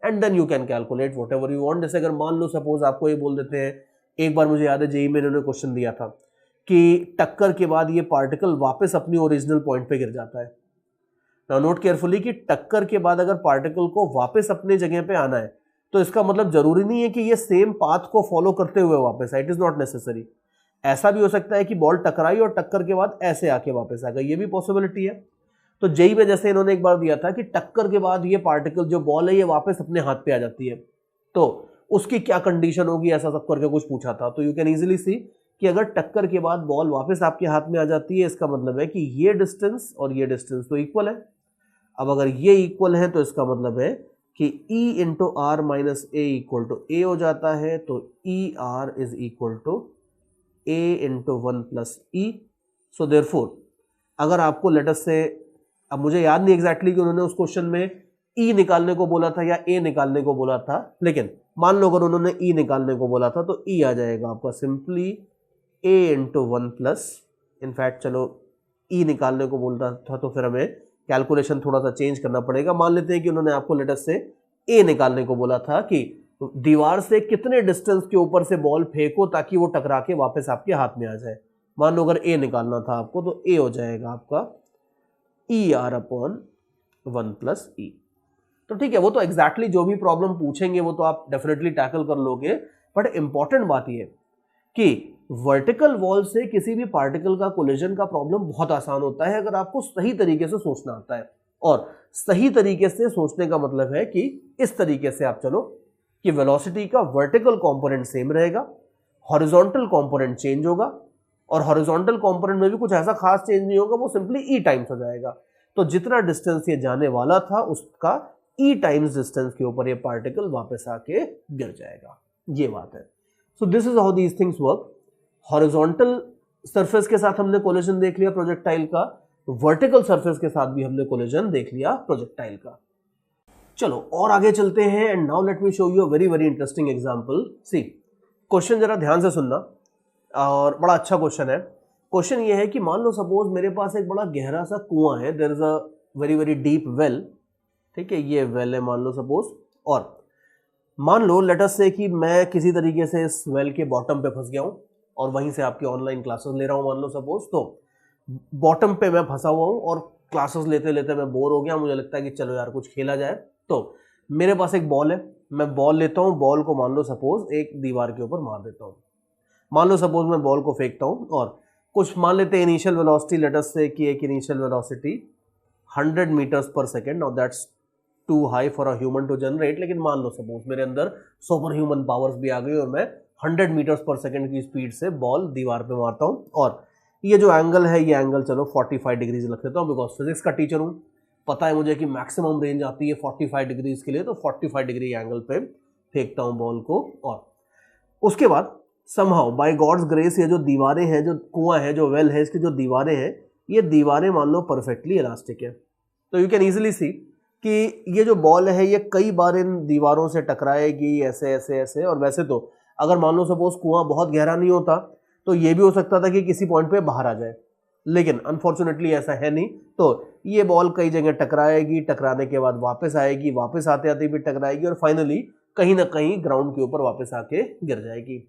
[SPEAKER 1] and then you can calculate whatever you want. जैसे अगर मान लो सपोज आपको ये बोल देते हैं, एक बार मुझे याद है जेईई में इन्होंने क्वेश्चन दिया था कि टक्कर के बाद ये पार्टिकल वापस अपनी ओरिजिनल पॉइंट पे गिर जाता है। नाउ नोट केयरफुली कि टक्कर के बाद अगर पार्टिकल को वापस अपने जगह पे आना है तो इसका मतलब जरूरी नहीं है कि ये सेम पाथ को फॉलो करते हुए वापस आए, इट इज नॉट नेसेसरी। ऐसा भी हो सकता है कि बॉल टकराई और टक्कर के बाद ऐसे आके वापस आ गई, ये भी पॉसिबिलिटी है। तो जेईई में जैसे इन्होंने एक बार दिया था कि टक्कर के बाद ये पार्टिकल जो बॉल है ये वापस अपने हाथ पे आ जाती है, तो उसकी क्या कंडीशन होगी, ऐसा सब करके कुछ पूछा था। तो यू कैन इजीली सी कि अगर टक्कर के बाद बॉल वापस आपके हाथ में आ जाती है, इसका मतलब है कि ये डिस्टेंस और ये डिस्टेंस तो इक्वल है। अब अगर ये इक्वल है तो इसका मतलब है कि E into R minus A equal to A हो जाता है, तो E R is equal to A into 1 plus E. So therefore अगर आपको लेटर से, अब मुझे याद नहीं एग्जैक्टली कि उन्होंने उस क्वेश्चन में E निकालने को बोला था या A निकालने को बोला था, लेकिन मान लो अगर उन्होंने E निकालने को बोला था तो E आ जाएगा आपका simply A into 1 plus, in fact चलो E निकालने को बोलता था तो फिर हमें कैलकुलेशन थोड़ा सा चेंज करना पड़ेगा। मान लेते हैं कि उन्होंने आपको लेटर से A निकालने को बोला था कि दीवार से कितने डिस्टेंस के ऊपर से बॉल फेंको ताकि वो टकरा के वापस आपके हाथ में आ जाए। मान लो अगर A निकालना था आपको तो A हो जाएगा आपका ई आर अपॉन 1 प्लस ई। तो ठीक है, वो तो एग्जैक्टली जो भी प्रॉब्लम पूछेंगे वो तो आप डेफिनेटली टैकल कर लोगे, बट इंपॉर्टेंट बात ये कि वर्टिकल वॉल से किसी भी पार्टिकल का कोलिजन का प्रॉब्लम बहुत आसान होता है अगर आपको सही तरीके से सोचना आता है। और सही तरीके से सोचने का मतलब है कि इस तरीके से आप चलो कि वेलोसिटी का वर्टिकल कंपोनेंट सेम रहेगा, हॉरिजॉन्टल कंपोनेंट चेंज होगा, और हॉरिजॉन्टल कंपोनेंट में भी कुछ ऐसा खास चेंज नहीं होगा, वो सिंपली E टाइम्स हो जाएगा। तो जितना डिस्टेंस ये जाने वाला था उसका E टाइम्स डिस्टेंस के ऊपर ये पार्टिकल वापस आके गिर जाएगा, ये बात है। So this is how these things work. Horizontal surface के साथ हमने कोलिजन देख लिया प्रोजेक्टाइल का, वर्टिकल सरफेस के साथ भी हमने कोलिजन देख लिया प्रोजेक्टाइल का। चलो और आगे चलते हैं, and now let me show you a very very interesting example. See question जरा ध्यान से सुनना, और बड़ा अच्छा क्वेश्चन है। क्वेश्चन ये है कि मान लो सपोज मेरे पास एक बड़ा गहरा सा कुआं है, there is a very very deep well, ठीक है, ये वेल है मान लो सपोज, और मान लो लेट अस से कि मैं किसी तरीके से इस वेल के बॉटम पे फंस गया हूं और वहीं से आपकी ऑनलाइन क्लासेस ले रहा हूं मान लो सपोज। तो बॉटम पे मैं फंसा हुआ हूं और क्लासेस लेते लेते मैं बोर हो गया, मुझे लगता है कि चलो यार कुछ खेला जाए। तो मेरे पास एक बॉल है, मैं बॉल लेता हूं, बॉल को मान लो सपोज एक दीवार के ऊपर मार देता हूं। मान लो सपोज मैं बॉल को फेंकता हूं और कुछ मान लेते हैं initial velocity late us say कि एक initial velocity 100 metres per second. Now that's too high for a human to generate, लेकिन मान लो सपोज मेरे अंदर सुपर ह्यूमन पावर्स भी आ गई और मैं 100 मीटर्स पर सेकेंड की स्पीड से बॉल दीवार पे मारता हूं, और ये जो एंगल है ये एंगल चलो 45 डिग्रीज रख देता हूं, बिकॉज फिजिक्स का टीचर हूं, पता है मुझे कि मैक्सिमम रेंज आती है 45 डिग्रीज के लिए, तो 45 डिग्री एंगल पे फेंकता हूं बॉल को। और उसके बाद समहाउ बाय गॉड्स ग्रेस ये जो दीवारें हैं, जो कुआं है, जो वेल है, इसकी जो दीवारें हैं, ये दीवारें मान लो परफेक्टली इलास्टिक है। तो यू कैन इजीली सी कि ये जो बॉल है ये कई बार इन दीवारों से टकराएगी ऐसे ऐसे ऐसे। और वैसे तो अगर मान लो सपोज कुआं बहुत गहरा नहीं होता तो ये भी हो सकता था कि किसी पॉइंट पे बाहर आ जाए, लेकिन अनफॉर्चुनेटली ऐसा है नहीं। तो ये बॉल कई जगह टकराएगी, टकराने के बाद वापस आएगी, वापस आते आते भी टकराएगी, और फाइनली कहीं ना कहीं ग्राउंड के ऊपर वापस आके गिर जाएगी।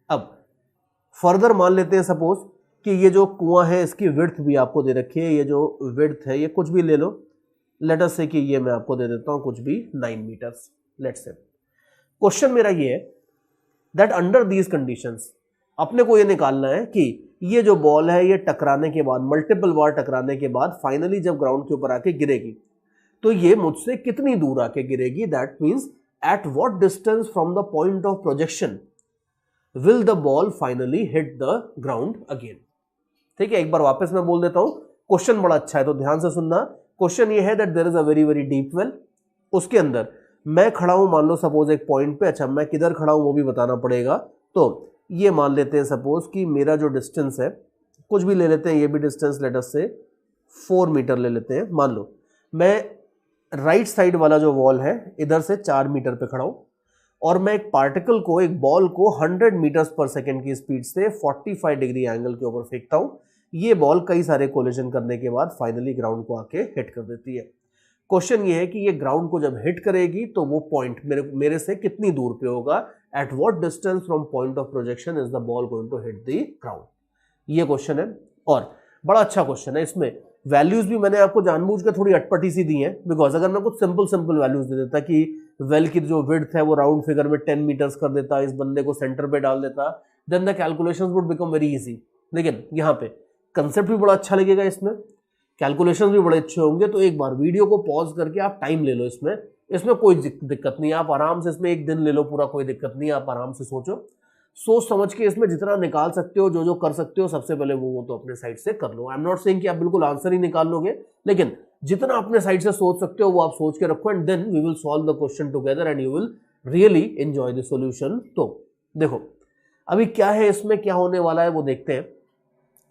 [SPEAKER 1] अब फर्दर मान लेते हैं सपोज कि ये जो कुआं है इसकी विड्थ भी आपको दे रखी है, ये जो विड्थ है ये कुछ भी ले लो, लेट अस से कि ये मैं आपको दे देता हूं कुछ भी 9 मीटर्स लेट्स से। क्वेश्चन मेरा ये है दैट अंडर दीज कंडीशंस अपने को ये निकालना है कि ये जो बॉल है ये टकराने के बाद, मल्टीपल बार टकराने के बाद फाइनली जब ग्राउंड के ऊपर आके गिरेगी तो ये मुझसे कितनी दूर आके गिरेगी, that means eight what distance from the point of projection will the ball finally hit the ground again. ठीक है, एक बार वापस मैं बोल देता हूं, क्वेश्चन बड़ा अच्छा है तो ध्यान से सुनना। क्वेश्चन ये है that there is a very very deep well, उसके अंदर मैं खड़ा हूं मान लो सपोज एक पॉइंट पे, अच्छा मैं किधर खड़ा हूं वो भी बताना पड़ेगा। तो ये मान लेते हैं सपोज कि मेरा जो डिस्टेंस है, कुछ भी ले लेते हैं, ये भी डिस्टेंस लेट अस से 4 मीटर ले लेते हैं। मान लो मैं राइट साइड वाला जो वॉल है इधर से 4 मीटर पे खड़ा हूं और मैं एक पार्टिकल को, एक बॉल को 100 मीटर्स पर सेकेंड की स्पीड से 45 डिग्री एंगल के ऊपर फेंकता हूं। ये बॉल कई सारे कोलिजन करने के बाद फाइनली ग्राउंड को आके हिट कर देती है। क्वेश्चन ये है कि ये ग्राउंड को जब हिट करेगी तो वो पॉइंट मेरे से कितनी दूर पे होगा, at what distance from point of projection is the ball going to hit the ground. ये क्वेश्चन है और बड़ा अच्छा क्वेश्चन है। इसमें वैल्यूज भी मैंने आपको जानबूझ के थोड़ी अटपटी सी दी है, बिकॉज अगर मैं कुछ सिंपल वैल्यूज दे देता कि वेल की जो विड्थ है वो राउंड फिगर में 10 मीटर्स कर देता, इस बंदे को सेंटर पे डाल देता, then the calculations would become very easy. लेकिन यहाँ पे कंसेप्ट भी बड़ा अच्छा लगेगा, इसमें कैलकुलेशंस भी बड़े अच्छे होंगे। तो एक बार वीडियो को पॉज करके आप टाइम ले लो, इसमें कोई दिक्कत नहीं, आप आराम से इसमें एक दिन ले लो पूरा, कोई दिक्कत नहीं, आप आराम से सोचो, सोच समझ के इसमें जितना निकाल सकते हो, जो कर सकते हो सबसे पहले वो तो अपने साइड से कर लो। आई एम नॉट सेइंग कि आप बिल्कुल आंसर ही निकाल लोगे, लेकिन जितना अपने साइड से सोच सकते हो वो आप सोच के रखो, and then we will solve the question together and you will really enjoy the solution. तो देखो अभी क्या है, इसमें क्या होने वाला है वो देखते हैं।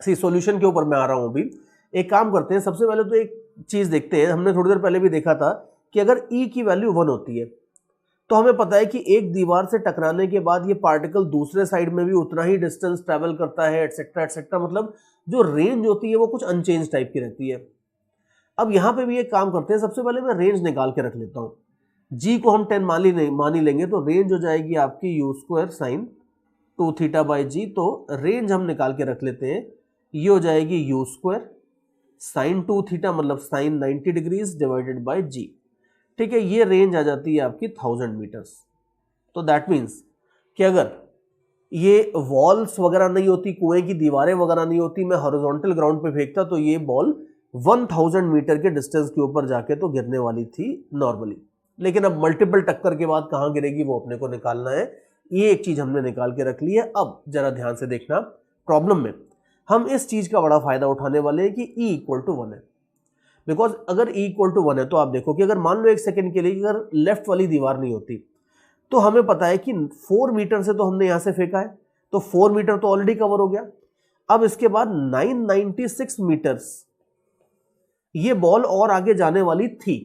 [SPEAKER 1] सी सॉल्यूशन के ऊपर मैं आ रहा हूं अभी। एक काम करते हैं, सबसे पहले तो एक चीज देखते हैं, हमने थोड़ी देर पहले भी देखा था कि अगर E की वैल्यू 1 होती है तो हमें पता है कि एक दीवार से टकराने के बाद ये पार्टिकल दूसरे साइड में भी उतना ही डिस्टेंस ट्रैवल करता है, एटसेट्रा एटसेट्रा, मतलब जो रेंज होती है वो कुछ अनचेंज टाइप की रहती है। अब यहां पे भी एक काम करते हैं, सबसे पहले मैं रेंज निकाल के रख लेता हूं। G को हम 10 मान ही लेंगे तो रेंज हो जाएगी आपकी u² sin 2 थीटा बाई जी। तो रेंज हम निकाल के रख लेते हैं, ये हो जाएगी u² sin 2 थीटा मतलब sin 90 डिग्रीज डिवाइडेड बाई जी। ठीक है, ये रेंज आ जाती है आपकी 1000 मीटर्स। तो दैट मीन्स कि अगर ये वॉल्स वगैरह नहीं होती, कुएं की दीवारें वगैरह नहीं होती, मैं हॉरिजॉन्टल ग्राउंड पे फेंकता तो ये बॉल 1000 मीटर के डिस्टेंस के ऊपर जाके तो गिरने वाली थी नॉर्मली। लेकिन अब मल्टीपल टक्कर के बाद कहां गिरेगी वो अपने को निकालना है। ये एक चीज हमने निकाल के रख ली है। अब जरा ध्यान से देखना, प्रॉब्लम में हम इस चीज का बड़ा फायदा उठाने वाले हैं कि E = 1 है। बिकॉज अगर E = 1 है तो आप देखो कि अगर मान लो एक सेकंड के लिए अगर लेफ्ट वाली दीवार नहीं होती तो हमें पता है कि 4 मीटर से तो हमने यहां से फेंका है, तो 4 मीटर तो ऑलरेडी कवर हो गया। अब इसके बाद 996 मीटर्स ये बॉल और आगे जाने वाली थी,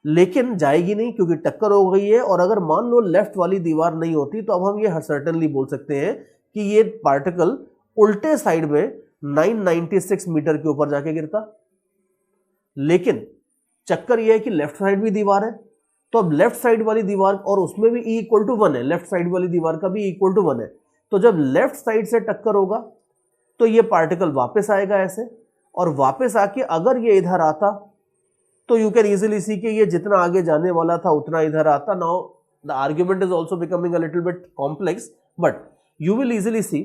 [SPEAKER 1] लेकिन जाएगी नहीं क्योंकि टक्कर हो गई है। और अगर मान लो लेफ्ट वाली दीवार नहीं होती तो अब हम ये सर्टेनली बोल सकते हैं कि ये पार्टिकल उल्टे साइड में 996 मीटर के ऊपर जाके गिरता। लेकिन चक्कर यह है कि लेफ्ट साइड भी दीवार है, तो अब लेफ्ट साइड वाली दीवार और उसमें भी E = 1 है, लेफ्ट साइड वाली दीवार का भी E = 1 है। तो जब लेफ्ट साइड से टक्कर होगा तो ये पार्टिकल वापस आएगा ऐसे, और वापस आके अगर ये इधर आता तो यू कैन इजीली सी कि ये जितना आगे जाने वाला था उतना इधर आता। Now the argument is also becoming a little bit complex, but you will easily see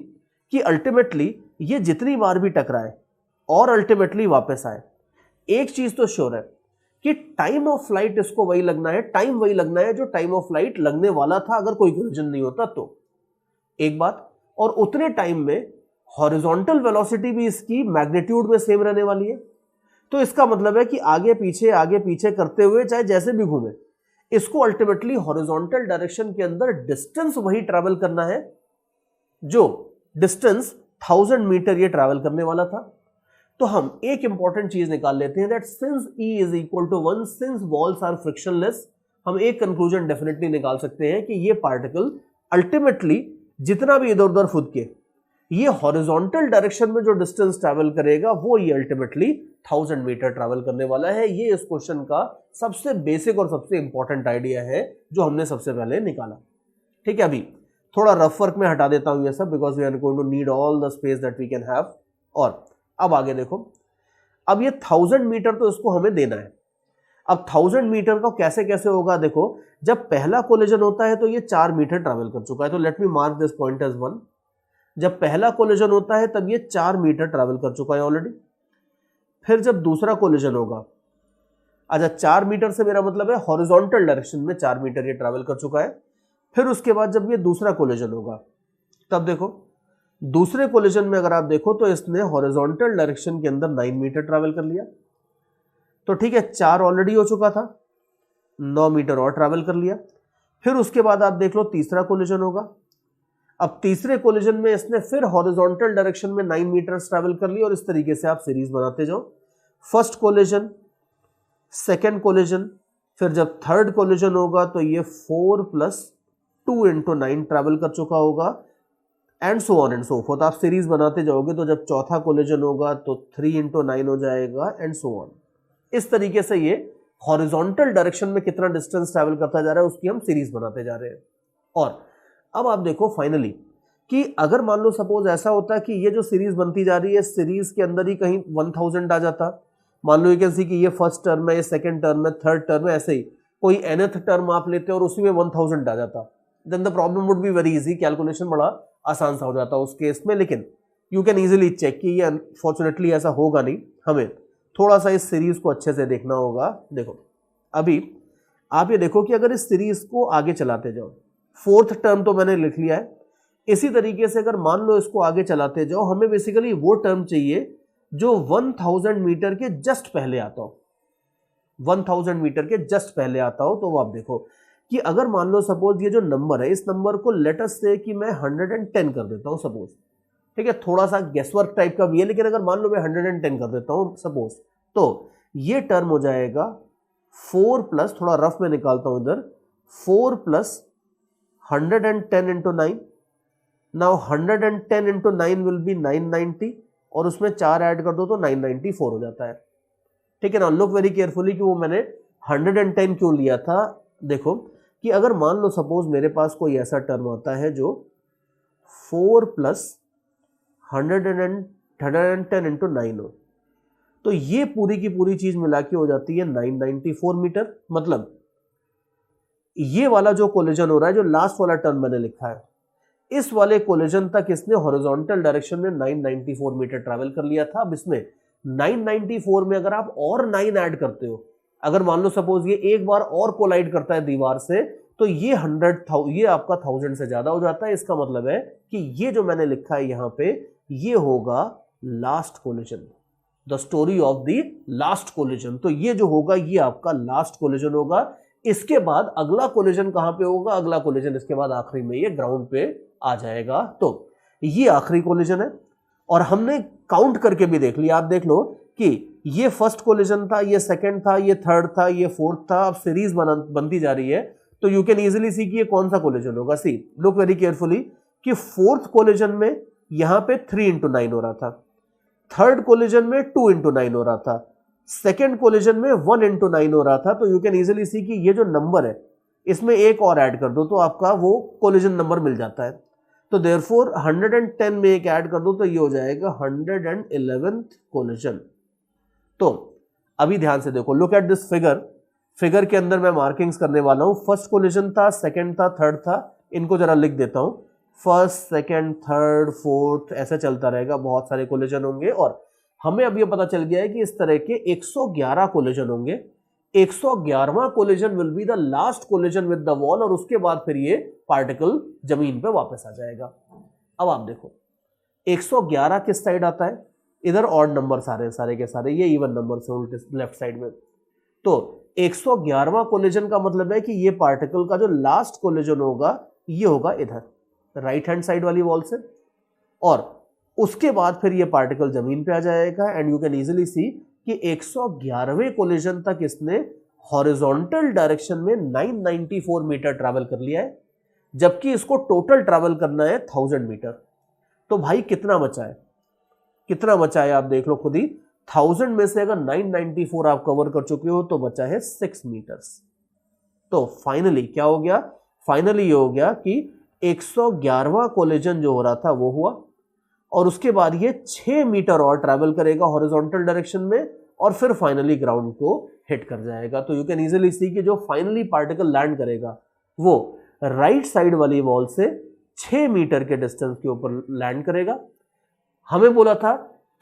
[SPEAKER 1] कि अल्टीमेटली ये जितनी बार भी टकराए और अल्टीमेटली वापस आए, एक चीज तो श्योर है कि टाइम ऑफ फ्लाइट इसको वही लगना है, टाइम वही लगना है जो टाइम ऑफ फ्लाइट लगने वाला था अगर कोई कोलिजन नहीं होता तो। एक बात, और उतने टाइम में हॉरिजॉन्टल वेलोसिटी भी इसकी मैग्नीट्यूड में सेम रहने वाली है। तो इसका मतलब है कि आगे पीछे करते हुए चाहे जैसे भी घूमे, इसको अल्टीमेटली हॉरिजॉन्टल डायरेक्शन के अंदर डिस्टेंस वही ट्रैवल करना है जो डिस्टेंस 1000 मीटर ये ट्रैवल करने वाला था। तो हम एक इंपॉर्टेंट चीज निकाल लेते हैं, that since E = 1, since walls are frictionless, हम एक कंक्लूजन डेफिनेटली निकाल सकते हैं कि ये पार्टिकल अल्टीमेटली जितना भी इधर उधर फुद के ये हॉरिजॉन्टल डायरेक्शन में जो डिस्टेंस ट्रैवल करेगा वो ये अल्टीमेटली 1000 मीटर ट्रैवल करने वाला है। ये इस क्वेश्चन का सबसे बेसिक और सबसे इंपॉर्टेंट आइडिया है जो हमने सबसे पहले निकाला। ठीक है, अभी थोड़ा रफ वर्क में हटा देता हूं ये सब, because we are going to need all the space that we can have. और अब आगे देखो, अब ये 1000 मीटर तो इसको हमें देना है। अब 1000 मीटर का कैसे कैसे होगा, देखो जब पहला कोलिजन होता है तो ये 4 मीटर ट्रैवल कर चुका है, तो let me mark this point as 1। जब पहला कोलिजन होता है तब ये 4 मीटर ट्रैवल कर चुका है ऑलरेडी। फिर जब दूसरा कोलिजन होगा, अच्छा 4 मीटर से मेरा मतलब है हॉरिजॉन्टल डायरेक्शन में 4 मीटर ये ट्रैवल कर चुका है। फिर उसके बाद जब ये दूसरा कोलिजन होगा तब देखो दूसरे कोलिजन में अगर आप देखो तो इसने हॉरिजॉन्टल डायरेक्शन के अंदर 9 मीटर ट्रैवल कर लिया। तो ठीक है, 4 ऑलरेडी हो चुका था, 9 मीटर और ट्रैवल कर लिया। फिर उसके बाद आप देख लो तीसरा कोलिजन होगा। अब तीसरे कोलिजन में इसने फिर हॉरिजॉन्टल डायरेक्शन में 9 मीटर्स ट्रैवल कर लिया और इस तरीके से आप सीरीज बनाते जाओ। फर्स्ट कोलिजन, सेकेंड कोलिजन, फिर जब थर्ड कोलिजन होगा तो ये 4 + 2 × 9 ट्रैवल कर चुका होगा, and so on and so fourth. आप सीरीज बनाते जाओगे तो जब चौथा कोलिजन होगा तो 3 × 9 हो जाएगा, एंड सो ऑन। इस तरीके से ये हॉरिजॉन्टल डायरेक्शन में कितना डिस्टेंस ट्रैवल करता जा रहा है उसकी हम सीरीज बनाते जा रहे हैं। और अब आप देखो फाइनली कि अगर मान लो सपोज ऐसा होता है कि ये जो सीरीज बनती जा रही है सीरीज के अंदर ही कहीं 1000 आ जाता, मान लो यू कैन सी कि ये फर्स्ट टर्म है, ये सेकंड टर्म है, थर्ड टर्म है, ऐसे ही कोई nth टर्म आप लेते और उसी में 1000 आ जाता, then the problem would be very easy, calculation बड़ा आसान सा हो जाता उस केस में। लेकिन यू कैन इजीली चेक कि ये अनफॉर्चुनेटली ऐसा होगा नहीं, हमें थोड़ा सा इस सीरीज को अच्छे से देखना होगा। देखो अभी आप ये देखो कि अगर इस सीरीज को आगे चलाते जाओ, फोर्थ टर्म तो मैंने लिख लिया है, इसी तरीके से अगर मान लो इसको आगे चलाते जाओ, हमें बेसिकली वो टर्म चाहिए जो 1000 मीटर के जस्ट पहले आता हो, 1000 मीटर के जस्ट पहले आता हो। तो वो आप देखो कि अगर मान लो सपोज ये जो नंबर है, इस नंबर को लेट अस से कि मैं 110 कर देता हूं सपोज, ठीक है, थोड़ा सा गेसवर्क टाइप का भी है, लेकिन अगर मान लो मैं 110 कर देता हूं सपोज, तो ये टर्म हो जाएगा 4 + थोड़ा रफ में निकालता हूं इधर, 4 + 110 × 9। नाउ 110 × 9 विल बी 990 और उसमें 4 ऐड कर दो तो 994 हो जाता है, ठीक है ना। लुक वेरी केयरफुली कि वो मैंने 110 क्यों लिया था। देखो कि अगर मान लो सपोज मेरे पास कोई ऐसा टर्म आता है जो 4 + 110 × 9 हो, तो ये पूरी की पूरी चीज मिला के हो जाती है 994 मीटर। मतलब ये वाला जो कोलिजन हो रहा है, जो लास्ट वाला टर्म मैंने लिखा है, इस वाले कोलिजन तक इसने हॉरिजॉन्टल डायरेक्शन में 994 मीटर ट्रैवल कर लिया था। अब इसमें 994 में अगर आप और 9 ऐड करते हो, अगर मान लो सपोज ये एक बार और कोलाइड करता है दीवार से, तो ये 100 ये आपका 1000 से ज्यादा हो जाता है। इसका मतलब है कि ये जो मैंने लिखा है यहां पे, ये होगा last collision, the story of the last collision. तो ये जो होगा ये आपका लास्ट कोलिजन होगा। इसके बाद अगला कोलिजन कहां पे होगा? अगला कोलिजन इसके बाद आखिरी में ये ग्राउंड पे आ जाएगा। तो ये आखिरी कोलिजन है और हमने काउंट करके भी देख लिया। आप देख लो कि ये फर्स्ट कोलिजन था, ये सेकंड था, ये थर्ड था, ये फोर्थ था। अब सीरीज बनती जा रही है तो यू कैन इजीली सी कि ये कौन सा कोलिजन होगा। सी लुक वेरी केयरफुली कि फोर्थ कोलिजन में यहां पे 3 × 9 हो रहा था, थर्ड कोलिजन में 2 × 9 हो रहा था, सेकेंड कोलिजन में 1 × 9 हो रहा था। तो यू कैन इजीली सी कि ये जो नंबर है इसमें एक और ऐड कर दो तो आपका वो कोलिजन नंबर मिल जाता है। तो देयरफॉर 110 में एक ऐड कर दो तो ये हो जाएगा 111th कोलिजन। तो अभी ध्यान से देखो, लुक एट दिस फिगर के अंदर मैं मार्किंग्स करने वाला हूं। फर्स्ट कोलिजन था, सेकंड था, थर्ड था, इनको जरा लिख देता हूं। फर्स्ट, सेकंड, थर्ड, फोर्थ, ऐसा चलता रहेगा, बहुत सारे कोलिजन होंगे। और हमें अब ये पता चल गया है कि इस तरह के 111 कोलिजन होंगे। 111वां collision will be the last collision with the wall और उसके बाद फिर ये पार्टिकल जमीन पे वापस आ जाएगा। अब आप देखो 111 किस साइड आता है? इधर ऑड नंबर सारे के सारे, ये इवन नंबर से उल्टे लेफ्ट साइड में। तो 111वां कोलिजन का मतलब है कि ये पार्टिकल का जो लास्ट कोलिजन होगा ये होगा इधर राइट हैंड साइड वाली वॉल से, और उसके बाद फिर ये पार्टिकल जमीन पे आ जाएगा। And you can easily see कि 111वें कोलिजन तक इसने हॉरिजॉन्टल डायरेक्शन में 994 मीटर ट्रैवल कर लिया है, जबकि इसको टोटल ट्रैवल करना है 1000 मीटर। तो भाई कितना बचा है? कितना बचा है आप देख लो खुद ही। 1000 में से अगर 994 आप कवर कर चुके हो तो बचा है 6 मीटर्स। तो फाइनली क्या हो गया? फाइनली ये हो गया कि 111वां कोलिजन जो हो रहा था वो हुआ और उसके बाद ये 6 मीटर और ट्रैवल करेगा हॉरिजॉन्टल डायरेक्शन में और फिर फाइनली ग्राउंड को हिट कर जाएगा। तो यू कैन इजीली सी कि जो फाइनली पार्टिकल लैंड करेगा वो राइट साइड वाली वॉल से 6 मीटर के डिस्टेंस के ऊपर लैंड करेगा। हमें बोला था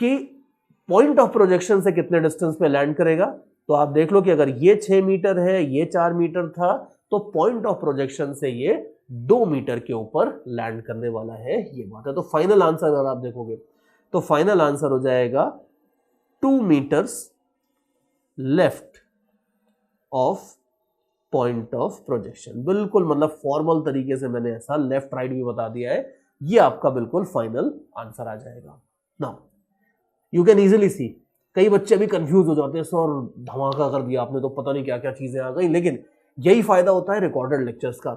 [SPEAKER 1] कि पॉइंट ऑफ प्रोजेक्शन से कितने डिस्टेंस पे लैंड करेगा, तो आप देख लो कि अगर ये 6 मीटर है, ये 4 मीटर था, तो पॉइंट ऑफ प्रोजेक्शन से ये 2 मीटर के ऊपर लैंड करने वाला है, ये बात है। तो फाइनल आंसर अगर आप देखोगे तो फाइनल आंसर हो जाएगा 2 metres left of point of projection. बिल्कुल मतलब फॉर्मल तरीके से मैंने ऐसा लेफ्ट राइट भी बता दिया है, ये आपका बिल्कुल फाइनल आंसर आ जाएगा। नाउ यू कैन इजीली सी, कई बच्चे भी कंफ्यूज हो जाते हैं, सर धमाका कर दिया आपने तो, पता नहीं क्या क्या चीजें आ गई। लेकिन यही फायदा होता है रिकॉर्डेड लेक्चर्स का।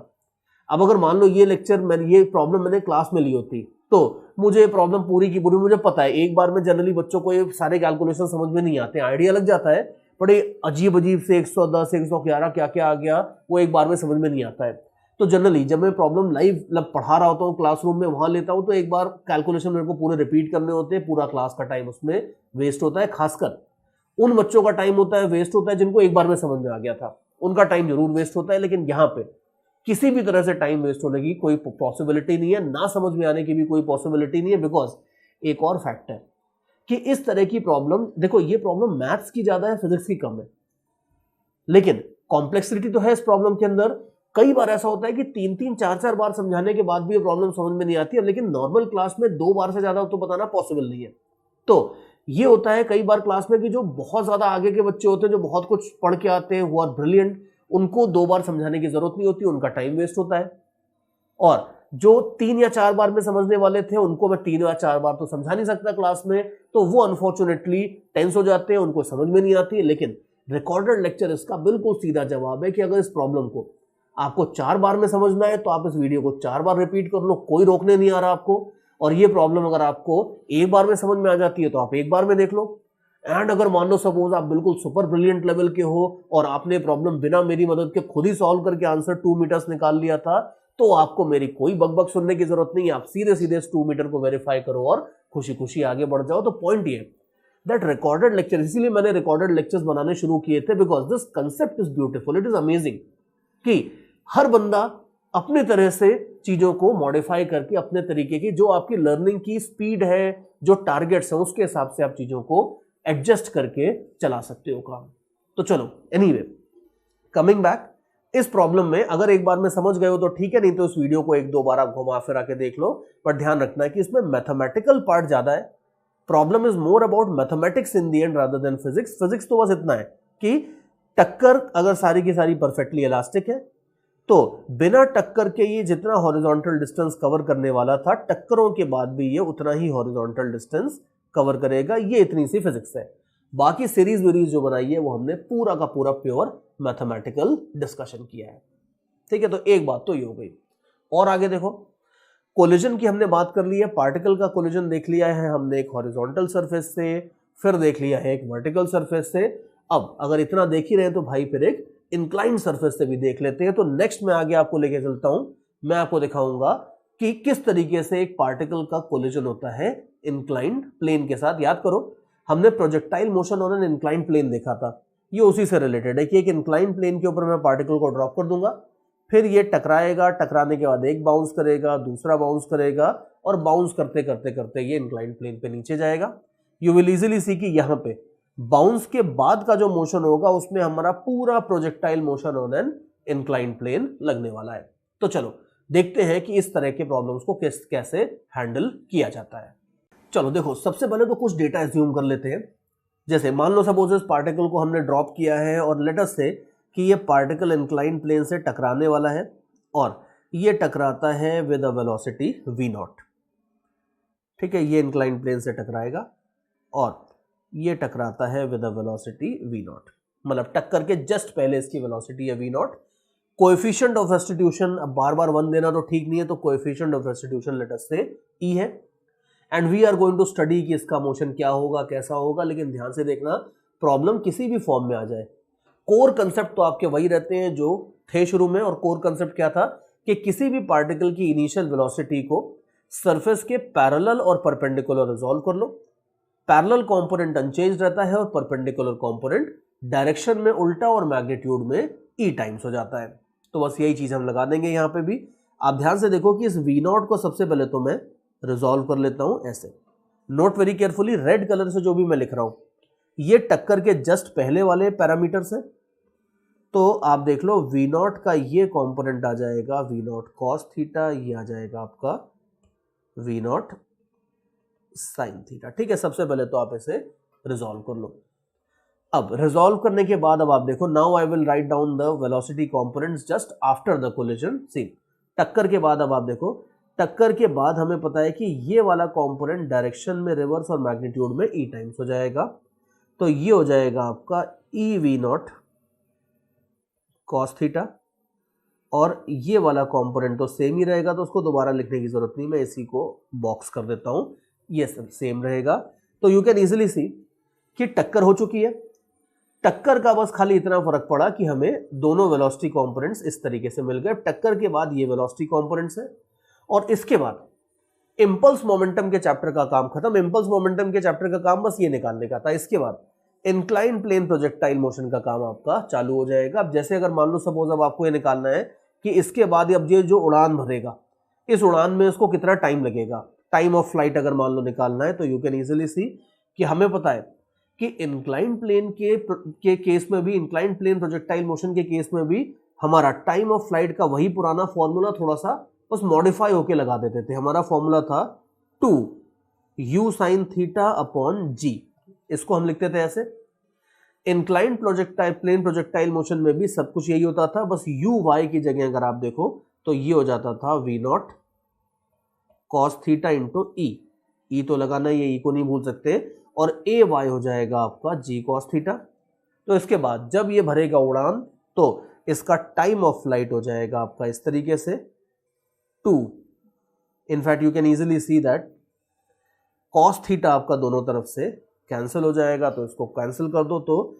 [SPEAKER 1] अब अगर मान लो ये लेक्चर ये प्रॉब्लम मैंने क्लास में ली होती तो मुझे प्रॉब्लम पूरी की पूरी मुझे पता है, एक बार में जनरली बच्चों को ये सारे कैलकुलेशन समझ में नहीं आते, आइडिया लग जाता है, बड़े अजीब अजीब से 110 111 क्या क्या आ गया वो एक बार में समझ में नहीं आता है। तो जनरली जब मैं प्रॉब्लम लाइव मतलब पढ़ा रहा होता हूँ क्लासरूम में, वहां लेता हूँ तो एक बार कैलकुलेशन मेरे को पूरे रिपीट करने होते हैं, पूरा क्लास का टाइम उसमें वेस्ट होता है। खासकर उन बच्चों का टाइम होता है वेस्ट होता है जिनको एक बार में समझ में आ गया था, उनका टाइम जरूर वेस्ट होता है। लेकिन यहाँ पे किसी भी तरह से टाइम वेस्ट होने की कोई पॉसिबिलिटी नहीं है, ना समझ में आने की भी कोई पॉसिबिलिटी नहीं है। बिकॉज एक और फैक्ट है कि इस तरह की प्रॉब्लम, देखो ये प्रॉब्लम मैथ्स की ज्यादा है, फिजिक्स की कम है, लेकिन कॉम्प्लेक्सिटी तो है इस प्रॉब्लम के अंदर। कई बार ऐसा होता है कि 3-3 4-4 बार समझाने के बाद भी ये प्रॉब्लम समझ में नहीं आती है, लेकिन नॉर्मल क्लास में 2 बार से ज्यादा तो बताना पॉसिबल नहीं है। तो ये होता है कई बार क्लास में कि जो बहुत ज्यादा आगे के बच्चे होते हैं, जो बहुत कुछ पढ़ के आते हैं, वो आर ब्रिलियंट, उनको 2 बार समझाने की जरूरत नहीं होती, उनका टाइम वेस्ट होता है। और जो 3 या 4 बार में समझने वाले थे, उनको मैं 3 या 4 बार तो समझा नहीं सकता क्लास में, तो वो अनफॉर्चुनेटली टेंस हो जाते हैं, उनको समझ में नहीं आती है। लेकिन रिकॉर्डेड लेक्चर इसका बिल्कुल सीधा जवाब है कि अगर इस प्रॉब्लम को आपको 4 बार में समझना है तो आप इस वीडियो को 4 बार रिपीट कर लो, कोई रोकने नहीं आ रहा आपको। और ये प्रॉब्लम अगर आपको एक बार में समझ में आ जाती है तो आप एक बार में देख लो। एंड अगर मान लो सपोज आप बिल्कुल सुपर ब्रिलियंट लेवल के हो और आपने प्रॉब्लम बिना मेरी मदद के खुद ही सॉल्व करके आंसर 2 मीटर्स निकाल लिया था, तो आपको मेरी कोई बकबक सुनने की जरूरत नहीं है, आप सीधे सीधे इस 2 मीटर को वेरीफाई करो और खुशी खुशी आगे बढ़ जाओ। तो पॉइंट ये दैट रिकॉर्डेड लेक्चर, इसीलिए मैंने रिकॉर्डेड लेक्चर्स बनाने शुरू किए थे, because this concept is beautiful, it is amazing कि हर बंदा अपने तरह से चीजों को मॉडिफाई करके अपने तरीके की, जो आपकी लर्निंग की स्पीड है, जो टारगेट्स हैं, उसके हिसाब से आप चीजों को एडजस्ट करके चला सकते हो काम। तो चलो एनीवे कमिंग बैक, इस प्रॉब्लम में अगर एक बार में समझ गए हो तो ठीक है, नहीं तो इस वीडियो को 1-2 बार आप घुमा फिरा के देख लो। पर ध्यान रखना है कि इसमें मैथमेटिकल पार्ट ज्यादा है, problem is more about mathematics in the end rather than physics. Physics तो बस इतना है कि टक्कर अगर सारी की सारी परफेक्टली इलास्टिक है तो बिना टक्कर के ये जितना हॉरिजॉन्टल डिस्टेंस कवर करने वाला था, टक्करों के बाद भी ये उतना ही हॉरिजॉन्टल डिस्टेंस कवर करेगा। ये इतनी सी फिजिक्स है। बाकी सीरीज वीरीज जो बनाई है वो हमने पूरा का पूरा प्योर मैथमेटिकल डिस्कशन किया है। ठीक है, तो एक बात तो ये हो गई। और आगे देखो, कोलिजन की हमने बात कर ली है, पार्टिकल का कोलिजन देख लिया है हमने एक हॉरिजॉन्टल सरफेस से, फिर देख लिया है एक वर्टिकल सरफेस से। अब अगर इतना देख ही रहे हैं तो भाई फिर एक इंक्लाइंड सरफेस से भी देख लेते हैं। तो नेक्स्ट मैं आगे आपको लेके चलता हूं, मैं आपको दिखाऊंगा कि किस तरीके से एक पार्टिकल का कोलिजन होता है इंक्लाइंड प्लेन के साथ। याद करो हमने projectile motion on an inclined plane देखा था, ये उसी से रिलेटेड है कि एक इंक्लाइंड प्लेन के ऊपर मैं पार्टिकल को ड्रॉप कर दूंगा, फिर ये टकराएगा, टकराने के बाद एक बाउंस करेगा, दूसरा बाउंस करेगा, और बाउंस करते करते करते ये इंक्लाइंड प्लेन पे नीचे जाएगा। यू विल इजीली सी कि यहाँ पे बाउंस के बाद का जो मोशन होगा उसमें हमारा पूरा projectile motion on an inclined plane लगने वाला है। तो चलो देखते हैं कि इस तरह के प्रॉब्लम्स को कैसे हैंडल किया जाता है। चलो देखो, सबसे पहले तो कुछ डेटा एज्यूम कर लेते हैं। जैसे मान लो सपोज इस पार्टिकल को हमने ड्रॉप किया है और लेट अस से कि ये पार्टिकल इंक्लाइंड प्लेन से टकराने वाला है और ये टकराता है विद अ वेलोसिटी v0। ठीक है, ये इंक्लाइंड प्लेन से टकराएगा और ये टकराता है विद अ वेलोसिटी v0, मतलब टक्कर के जस्ट पहले इसकी वेलोसिटी है v0। कोएफिशिएंट ऑफ सब्स्टिट्यूशन, अब बार बार 1 देना तो ठीक नहीं है, तो coefficient of substitution let us say e है। And we are going to study कि इसका मोशन क्या होगा, कैसा होगा। लेकिन ध्यान से देखना, प्रॉब्लम किसी भी फॉर्म में आ जाए, कोर कंसेप्ट तो आपके वही रहते हैं जो थे शुरू में। और कोर कंसेप्ट क्या था कि किसी भी पार्टिकल की इनिशियल वेलोसिटी को सरफेस के पैरेलल और परपेंडिकुलर रिजॉल्व कर लो। पैरेलल कंपोनेंट अनचेंज रहता है और परपेंडिकुलर कंपोनेंट डायरेक्शन में उल्टा और मैग्नीट्यूड में e टाइम्स हो जाता है। तो बस यही चीज हम लगा देंगे यहाँ पे भी। आप ध्यान से देखो कि इस v0 को सबसे पहले तो मैं रिजॉल्व कर लेता हूं ऐसे। Note very carefully, red colour से जो भी मैं लिख रहा हूं ये टक्कर के जस्ट पहले वाले पैरामीटर्स हैं। तो आप देख लो v0 का ये कंपोनेंट आ जाएगा v0 cos थीटा, ये आ जाएगा आपका v0 sin थीटा। ठीक है, सबसे पहले तो आप इसे रिजॉल्व कर लो। अब रिजॉल्व करने के बाद अब आप देखो, now I will write down the velocity components just after the collision. See, टक्कर के बाद अब आप देखो, टक्कर के बाद हमें पता है कि ये वाला कंपोनेंट डायरेक्शन में रिवर्स और मैग्नीट्यूड में ई टाइम्स हो जाएगा। तो ये हो जाएगा आपका E V not cos theta, और ये वाला कंपोनेंट तो सेम ही रहेगा, तो उसको दोबारा लिखने की जरूरत नहीं, मैं इसी को बॉक्स कर देता हूं, ये सब सेम रहेगा। तो यू कैन इजिली सी कि टक्कर हो चुकी है। टक्कर का बस खाली इतना फर्क पड़ा कि हमें दोनों वेलोसिटी कंपोनेंट्स इस तरीके से मिल गए। टक्कर के बाद ये वेलोसिटी कंपोनेंट्स है, और इसके बाद इंपल्स मोमेंटम के चैप्टर का काम खत्म। इंपल्स मोमेंटम के चैप्टर का काम बस ये निकालने का था। इसके बाद इंक्लाइन प्लेन प्रोजेक्टाइल मोशन का काम आपका चालू हो जाएगा। अब जैसे अगर मान लो सपोज अब आपको ये निकालना है कि इसके बाद अब ये जो उड़ान भरेगा, इस उड़ान में उसको कितना टाइम लगेगा, टाइम ऑफ फ्लाइट अगर मान लो निकालना है, तो यू कैन इजीली सी कि हमें पता है कि इंक्लाइन प्लेन के केस में भी, इंक्लाइन प्लेन प्रोजेक्टाइल मोशन के केस में भी हमारा टाइम ऑफ फ्लाइट का वही पुराना फॉर्मूला थोड़ा सा बस मॉडिफाई होके लगा देते थे। हमारा फॉर्मूला था 2 u sin theta upon g। इसको हम लिखते थे ऐसे। Incline projectile plane projectile motion में भी सब कुछ यही होता था, बस u y की जगह अगर आप देखो तो ये हो जाता था v not cos theta into E. E तो लगाना, ये ई को नहीं भूल सकते, और ए वाई हो जाएगा आपका जी कॉस थीटा। तो इसके बाद जब ये भरेगा उड़ान, तो इसका टाइम ऑफ फ्लाइट हो जाएगा आपका इस तरीके से 2। In fact you can easily see that cos theta आपका दोनों तरफ से कैंसिल हो जाएगा, तो इसको कैंसिल कर दो, तो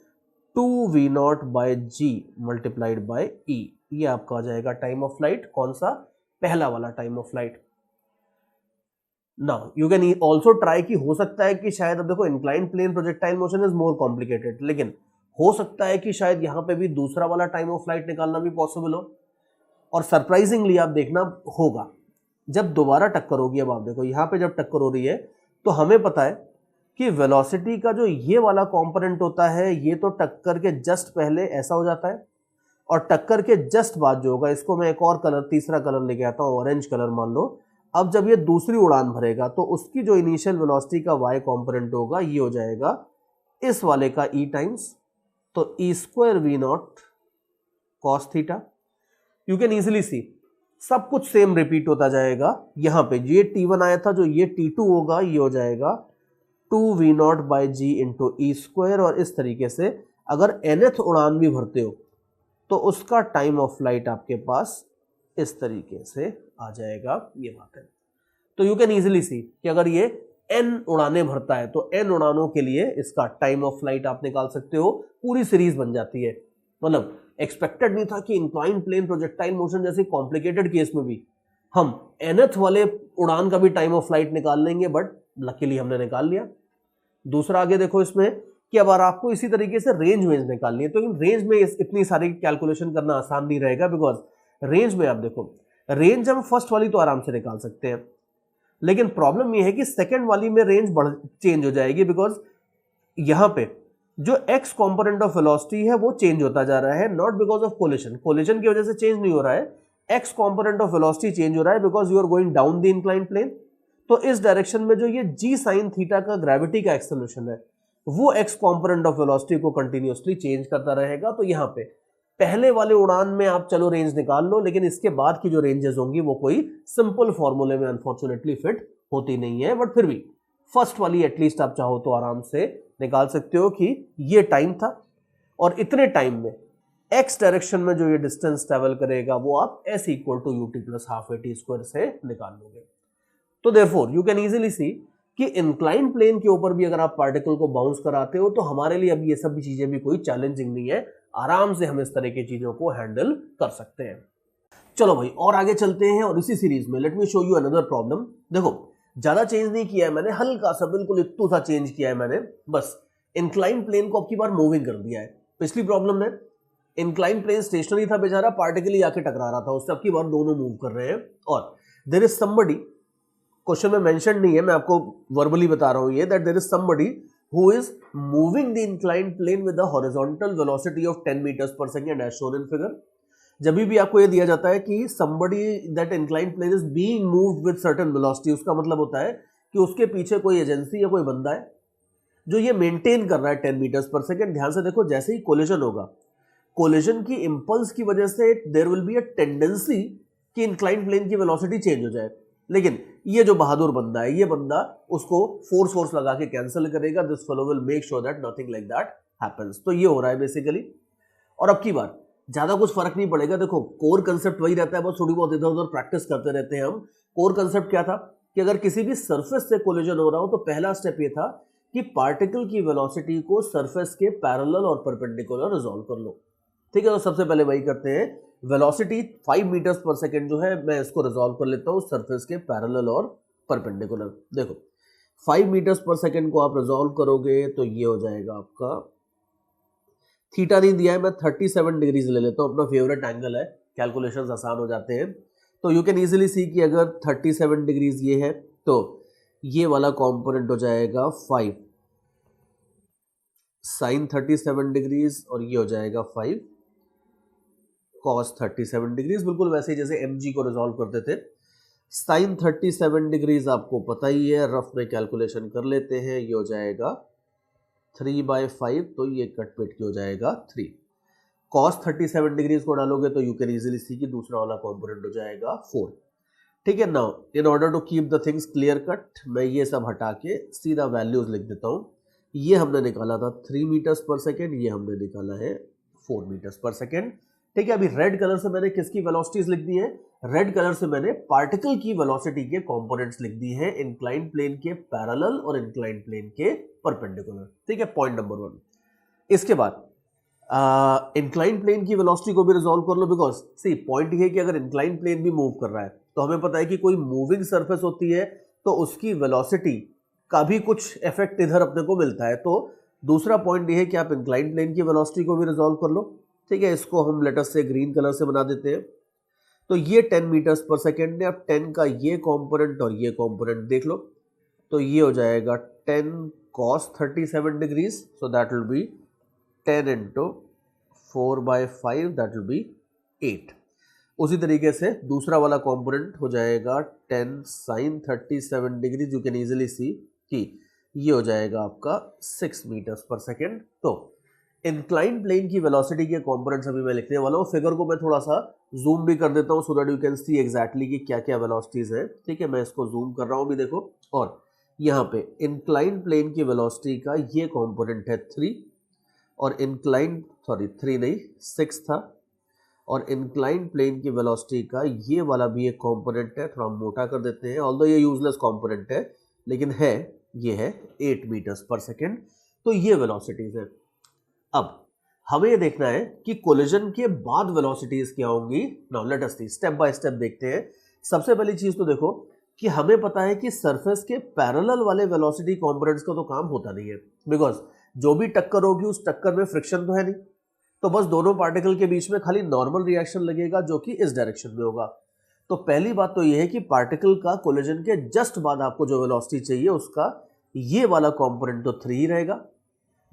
[SPEAKER 1] 2v not by G multiplied by E, ये आपका आ जाएगा टाइम ऑफ फ्लाइट। कौन सा? पहला वाला time of flight. Now you can also try कि हो सकता है कि शायद, अब देखो incline plane projectile motion is more complicated, लेकिन हो सकता है कि शायद यहां पे भी दूसरा वाला टाइम ऑफ फ्लाइट निकालना भी पॉसिबल हो। और सरप्राइजिंगली आप देखना होगा जब दोबारा टक्कर होगी। अब आप देखो यहां पे जब टक्कर हो रही है, तो हमें पता है कि वेलोसिटी का जो ये वाला कंपोनेंट होता है, ये तो टक्कर के जस्ट पहले ऐसा हो जाता है, और टक्कर के जस्ट बाद जो होगा, इसको मैं एक और कलर, तीसरा कलर लेके आता हूं, ऑरेंज कलर मान लो। अब जब ये दूसरी उड़ान भरेगा, तो उसकी जो इनिशियल वेलोसिटी का y कंपोनेंट होगा, ये हो जाएगा इस वाले का e टाइम्स, तो E square V not cos theta. You can easily see सब कुछ सेम रिपीट होता जाएगा। यहां पे ये t1 आया था, जो ये t2 होगा, ये हो जाएगा 2v nought by g into e square. और इस तरीके से अगर nth उड़ान भी भरते हो, तो उसका टाइम ऑफ फ्लाइट आपके पास इस तरीके से आ जाएगा। ये बात है। तो यू कैन इजीली सी कि अगर ये n उड़ानें भरता है, तो n उड़ानों के लिए इसका टाइम ऑफ फ्लाइट आप निकाल सकते हो। पूरी सीरीज बन जाती है। मतलब एक्सपेक्टेड नहीं था कि इंक्लाइन प्लेन प्रोजेक्टाइल मोशन जैसे कॉम्प्लिकेटेड केस में भी हम nth वाले उड़ान का भी टाइम ऑफ फ्लाइट निकाल लेंगे, बट लकीली हमने निकाल लिया। दूसरा आगे देखो इसमें कि अब आपको इसी तरीके से रेंज निकालनी है, तो रेंज में इतनी सारी कैलकुलेशन करना आसान नहीं रहेगा, बिकॉज रेंज में आप देखो, रेंज हम फर्स्ट वाली तो आराम से निकाल सकते हैं, लेकिन प्रॉब्लम ये है कि सेकंड वाली में रेंज चेंज हो जाएगी, बिकॉज यहां पे जो x कंपोनेंट ऑफ वेलोसिटी है वो चेंज होता जा रहा है, not because of collision. Collision की वजह से चेंज नहीं हो रहा है, x component of velocity change हो रहा है because you are going down the incline plane. तो इस डायरेक्शन में जो ये g sin थीटा का ग्रेविटी का एक्सेलरेशन है, वो x कंपोनेंट ऑफ वेलोसिटी को कंटिन्यूअसली चेंज करता रहेगा। तो यहां पे पहले वाले उड़ान में आप चलो रेंज निकाल लो, लेकिन इसके बाद की जो रेंजेस होंगी वो कोई सिंपल फॉर्मूले में अनफॉर्चुनेटली फिट होती नहीं है, बट फिर भी फर्स्ट वाली एटलीस्ट आप चाहो तो आराम से निकाल सकते हो कि ये टाइम था, और इतने टाइम में x डायरेक्शन में जो ये डिस्टेंस ट्रेवल करेगा वो आप s equal to u t plus half a t square से निकाल लोगे। तो therefore you can easily see कि इंक्लाइन प्लेन के ऊपर भी अगर आप पार्टिकल को बाउंस कराते हो, तो हमारे लिए अब ये सब चीजें भी कोई चैलेंजिंग नहीं है, आराम से हम इस तरह की चीजों को हैंडल कर सकते हैं। चलो भाई और आगे चलते हैं, और इसी सीरीज में late me show you another problem. देखो ज्यादा चेंज नहीं किया है मैंने, हल्का सा बिल्कुल इतना सा चेंज किया है मैंने, बस इंक्लाइन प्लेन को अब की बार मूविंग कर दिया है। पिछली प्रॉब्लम में इंक्लाइन प्लेन स्टेशनरी था बेचारा, पार्टिकल ही आके टकरा रहा था उससे, अब की बार दोनों मूव कर रहे हैं। और देयर इज समबडी, क्वेश्चन में मेंशन नहीं है, मैं आपको वर्बली बता रहा हूं ये, that there is somebody who is moving the inclined plane with a horizontal velocity of 10 meters per second as shown in figure। जब भी आपको ये दिया जाता है कि somebody that inclined plane is being moved with certain velocity, उसका मतलब होता है कि उसके पीछे कोई एजेंसी या कोई बंदा है जो ये मेंटेन कर रहा है 10 मीटर्स पर सेकेंड। ध्यान से देखो, जैसे ही कोलिजन होगा, कोलिजन की इंपल्स की वजह से there will be a tendency कि इंक्लाइन प्लेन की वेलोसिटी चेंज हो जाए, लेकिन ये जो बहादुर बंदा है, ये बंदा उसको फोर्स लगा के कैंसिल करेगा। This fellow will make sure that nothing like that happens. तो ये हो रहा है बेसिकली। और अब की बार ज्यादा कुछ फर्क नहीं पड़ेगा। देखो, कोर कंसेप्ट वही रहता है, बस थोड़ी बहुत इधर उधर प्रैक्टिस करते रहते हैं हम। कोर कंसेप्ट क्या था कि अगर किसी भी सरफेस से कोलिजन हो रहा हो तो पहला स्टेप ये था कि पार्टिकल की वेलोसिटी को सरफेस के पैरेलल और परपेंडिकुलर रिजॉल्व कर लो। ठीक है, तो सबसे पहले वही करते हैं। वेलोसिटी 5 मीटर्स पर सेकेंड जो है, मैं इसको रिजॉल्व कर लेता हूं सरफेस के पैरेलल और परपेंडिकुलर। देखो, 5 मीटर्स पर सेकेंड को आप रिजॉल्व करोगे तो ये हो जाएगा आपका, थीटा नहीं दिया है, मैं 37 डिग्रीज ले लेता हूं, अपना फेवरेट एंगल है, कैलकुलेशंस आसान हो जाते हैं। तो यू कैन इजीली सी कि अगर 37 डिग्रीज ये है तो ये वाला कंपोनेंट हो जाएगा 5 साइन 37 डिग्रीज और ये हो जाएगा 5 कॉस 37 डिग्रीज। बिल्कुल वैसे ही जैसे mg को रिजॉल्व करते थे। साइन 37 डिग्रीज आपको पता ही है, रफ में कैलकुलेशन कर लेते हैं, ये हो जाएगा 3/5, तो ये कट पेट की हो जाएगा 3। कॉस 37 डिग्रीज को डालोगे तो यू कैन इजीली सी कि दूसरा वाला कंपोनेंट हो जाएगा 4। ठीक है, now in order to keep the things clear cut, मैं ये सब हटा के सीधा वैल्यूज लिख देता हूं। ये हमने निकाला था 3 मीटर्स पर सेकेंड, ये हमने निकाला है 4 मीटर्स पर सेकेंड। ठीक है, अभी रेड कलर से मैंने किसकी वेलोसिटीज लिख दी है? रेड कलर से मैंने पार्टिकल की वेलोसिटी के कंपोनेंट्स लिख दी है, इंक्लाइन प्लेन के पैरेलल और इंक्लाइन प्लेन के परपेंडिकुलर। ठीक है, पॉइंट नंबर 1। इसके बाद इंक्लाइन प्लेन की वेलोसिटी को भी रिजॉल्व कर लो, बिकॉज सी पॉइंट ये है कि अगर इंक्लाइन प्लेन भी मूव कर रहा है तो हमें पता है कि कोई मूविंग सरफेस होती है तो उसकी वेलोसिटी का भी कुछ इफेक्ट इधर अपने को मिलता है। तो दूसरा पॉइंट ये है कि आप इंक्लाइन प्लेन की वेलोसिटी को भी रिजॉल्व कर लो। ठीक है, इसको हम लेटर से ग्रीन कलर से बना देते हैं। तो ये 10 मीटर्स पर सेकेंड है। अब 10 का ये कंपोनेंट और ये कंपोनेंट देख लो, तो ये हो जाएगा 10 cos 37 degrees, so that will be 10 into 4/5, that will be 8। उसी तरीके से दूसरा वाला कंपोनेंट हो जाएगा 10 sin 37 degrees. You can easily see कि ये हो जाएगा आपका 6 मीटर्स पर सेकेंड। तो इंक्लाइन प्लेन की वेलोसिटी के कंपोनेंट्स अभी मैं लिखने वाला हूँ। फिगर को मैं थोड़ा सा जूम भी कर देता हूँ so that you can C exactly कि क्या क्या वेलोसिटीज है। ठीक है, मैं इसको जूम कर रहा हूँ अभी, देखो। और यहाँ पे इंक्लाइन प्लेन की वेलोसिटी का ये कंपोनेंट है 3, और इंक्लाइन 3 नहीं 6 था, और इंक्लाइन प्लेन की वेलोसिटी का ये वाला भी एक कंपोनेंट है, थोड़ा मोटा कर देते हैं, ऑल्दो ये यूजलेस कंपोनेंट है लेकिन है, ये है 8 मीटर्स पर सेकेंड। तो ये वेलोसिटीज है। अब हमें ये देखना है कि कोलिजन के बाद वेलोसिटीज क्या होंगी। Now let us see, step by step देखते हैं। सबसे पहली चीज तो देखो कि हमें पता है कि सरफेस के पैरेलल वाले वेलोसिटी कंपोनेंट्स का तो काम होता नहीं है, बिकॉज जो भी टक्कर होगी उस टक्कर में फ्रिक्शन तो है नहीं, तो बस दोनों पार्टिकल के बीच में खाली नॉर्मल रिएक्शन लगेगा जो कि इस डायरेक्शन में होगा। तो पहली बात तो ये है कि पार्टिकल का कोलिजन के जस्ट बाद आपको जो वेलोसिटी चाहिए उसका ये वाला कंपोनेंट तो 3 ही रहेगा,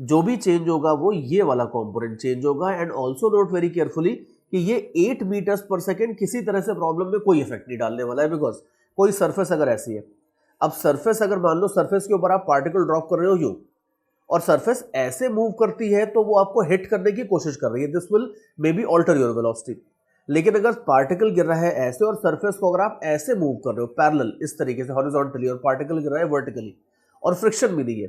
[SPEAKER 1] जो भी चेंज होगा वो ये वाला कंपोनेंट चेंज होगा। And also note very carefully कि ये 8 मीटर्स पर सेकेंड किसी तरह से प्रॉब्लम में कोई इफेक्ट नहीं डालने वाला है, बिकॉज कोई सरफेस अगर ऐसी है, अब सरफेस अगर मान लो सरफेस के ऊपर आप पार्टिकल ड्रॉप कर रहे हो यूं, और सरफेस ऐसे मूव करती है तो वो आपको हिट करने की कोशिश कर रही है, this will may be alter your velocity. लेकिन अगर पार्टिकल गिर रहा है ऐसे और सरफेस को अगर आप ऐसे मूव कर रहे हो पैरेलल इस तरीके से हॉरिजॉन्टली, और पार्टिकल गिर रहा है वर्टिकली और फ्रिक्शन भी नहीं है,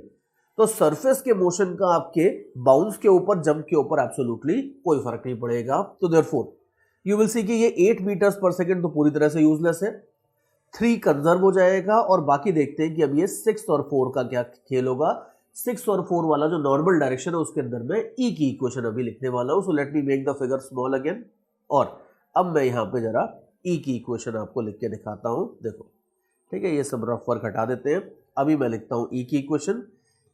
[SPEAKER 1] तो सरफेस के मोशन का आपके बाउंस के ऊपर, जंप के ऊपर एब्सोल्युटली कोई फर्क नहीं पड़ेगा। तो देयरफॉर यू विल सी कि ये 8 मीटर्स पर सेकेंड तो पूरी तरह से यूजलेस है, 3 कंजर्व हो जाएगा, और बाकी देखते हैं कि अब ये 6 और 4 का क्या खेल होगा। 6 और 4 वाला जो नॉर्मल डायरेक्शन है उसके अंदर मैं ई की इक्वेशन अभी लिखने वाला हूं। So let me make the figure small again, और अब मैं यहाँ पे जरा ई की इक्वेशन आपको लिख के दिखाता हूं। देखो, ठीक है, ये सब रफ वर्क हटा देते हैं। अभी मैं लिखता हूं ई की इक्वेशन।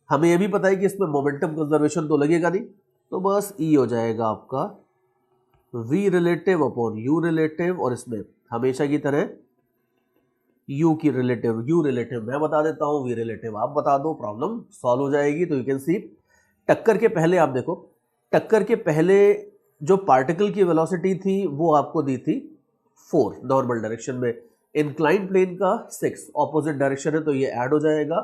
[SPEAKER 1] हमें यह भी पता है कि इसमें मोमेंटम कंजर्वेशन तो लगेगा नहीं, तो बस ई हो जाएगा आपका v relative upon u relative, और इसमें हमेशा की तरह u की रिलेटिव u रिलेटिव मैं बता देता हूं, v रिलेटिव आप बता दो, प्रॉब्लम सॉल्व हो जाएगी। तो यू कैन सी टक्कर के पहले आप देखो, टक्कर के पहले जो पार्टिकल की वेलोसिटी थी वो आपको दी थी 4 नॉर्मल डायरेक्शन में, इंक्लाइन प्लेन का 6 ऑपोजिट डायरेक्शन है तो ये ऐड हो जाएगा।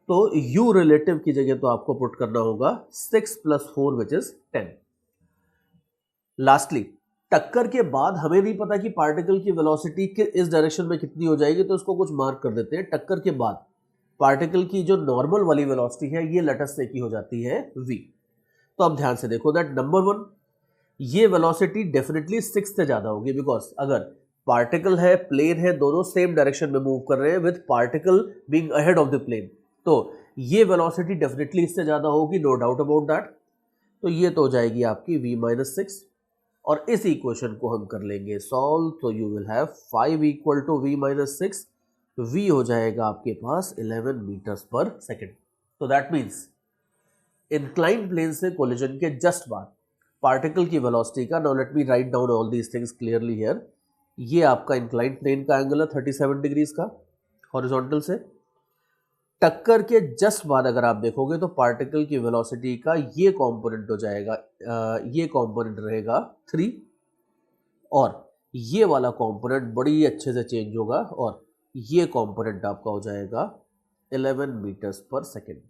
[SPEAKER 1] तो u रिलेटिव की जगह तो आपको पुट करना होगा 6 + 4 विच इज 10। लास्टली टक्कर के बाद हमें नहीं पता कि पार्टिकल की वेलोसिटी इस डायरेक्शन में कितनी हो जाएगी, तो इसको कुछ मार्क कर देते हैं। टक्कर के बाद पार्टिकल की जो नॉर्मल वाली वेलोसिटी है ये लेटस से की हो जाती है v। तो अब ध्यान से देखो दैट नंबर 1, ये वेलोसिटी डेफिनेटली 6 से ज्यादा होगी, बिकॉज अगर पार्टिकल है, प्लेन है, दोनों सेम डायरेक्शन में मूव कर रहे हैं with particle being ahead of the plane, तो ये वेलोसिटी डेफिनेटली इससे ज्यादा होगी, नो डाउट अबाउट दैट। तो ये तो हो जाएगी आपकी v - 6, और इस इक्वेशन को हम कर लेंगे सॉल्व। तो you will have 5 = v - 6, v हो जाएगा आपके पास 11 मीटर्स पर सेकेंड। तो दैट मीन्स इंक्लाइन प्लेन से कोलिजन के जस्ट बाद पार्टिकल की वेलोसिटी का, now let me write down all these things clearly here, ये आपका इंक्लाइन प्लेन का एंगल है 37 डिग्रीज का हॉरिजॉन्टल से। टक्कर के जस्ट बाद अगर आप देखोगे तो पार्टिकल की वेलोसिटी का ये कंपोनेंट हो जाएगा, ये कंपोनेंट रहेगा 3, और ये वाला कंपोनेंट बड़ी अच्छे से चेंज होगा, और ये कंपोनेंट आपका हो जाएगा 11 मीटर्स पर सेकेंड।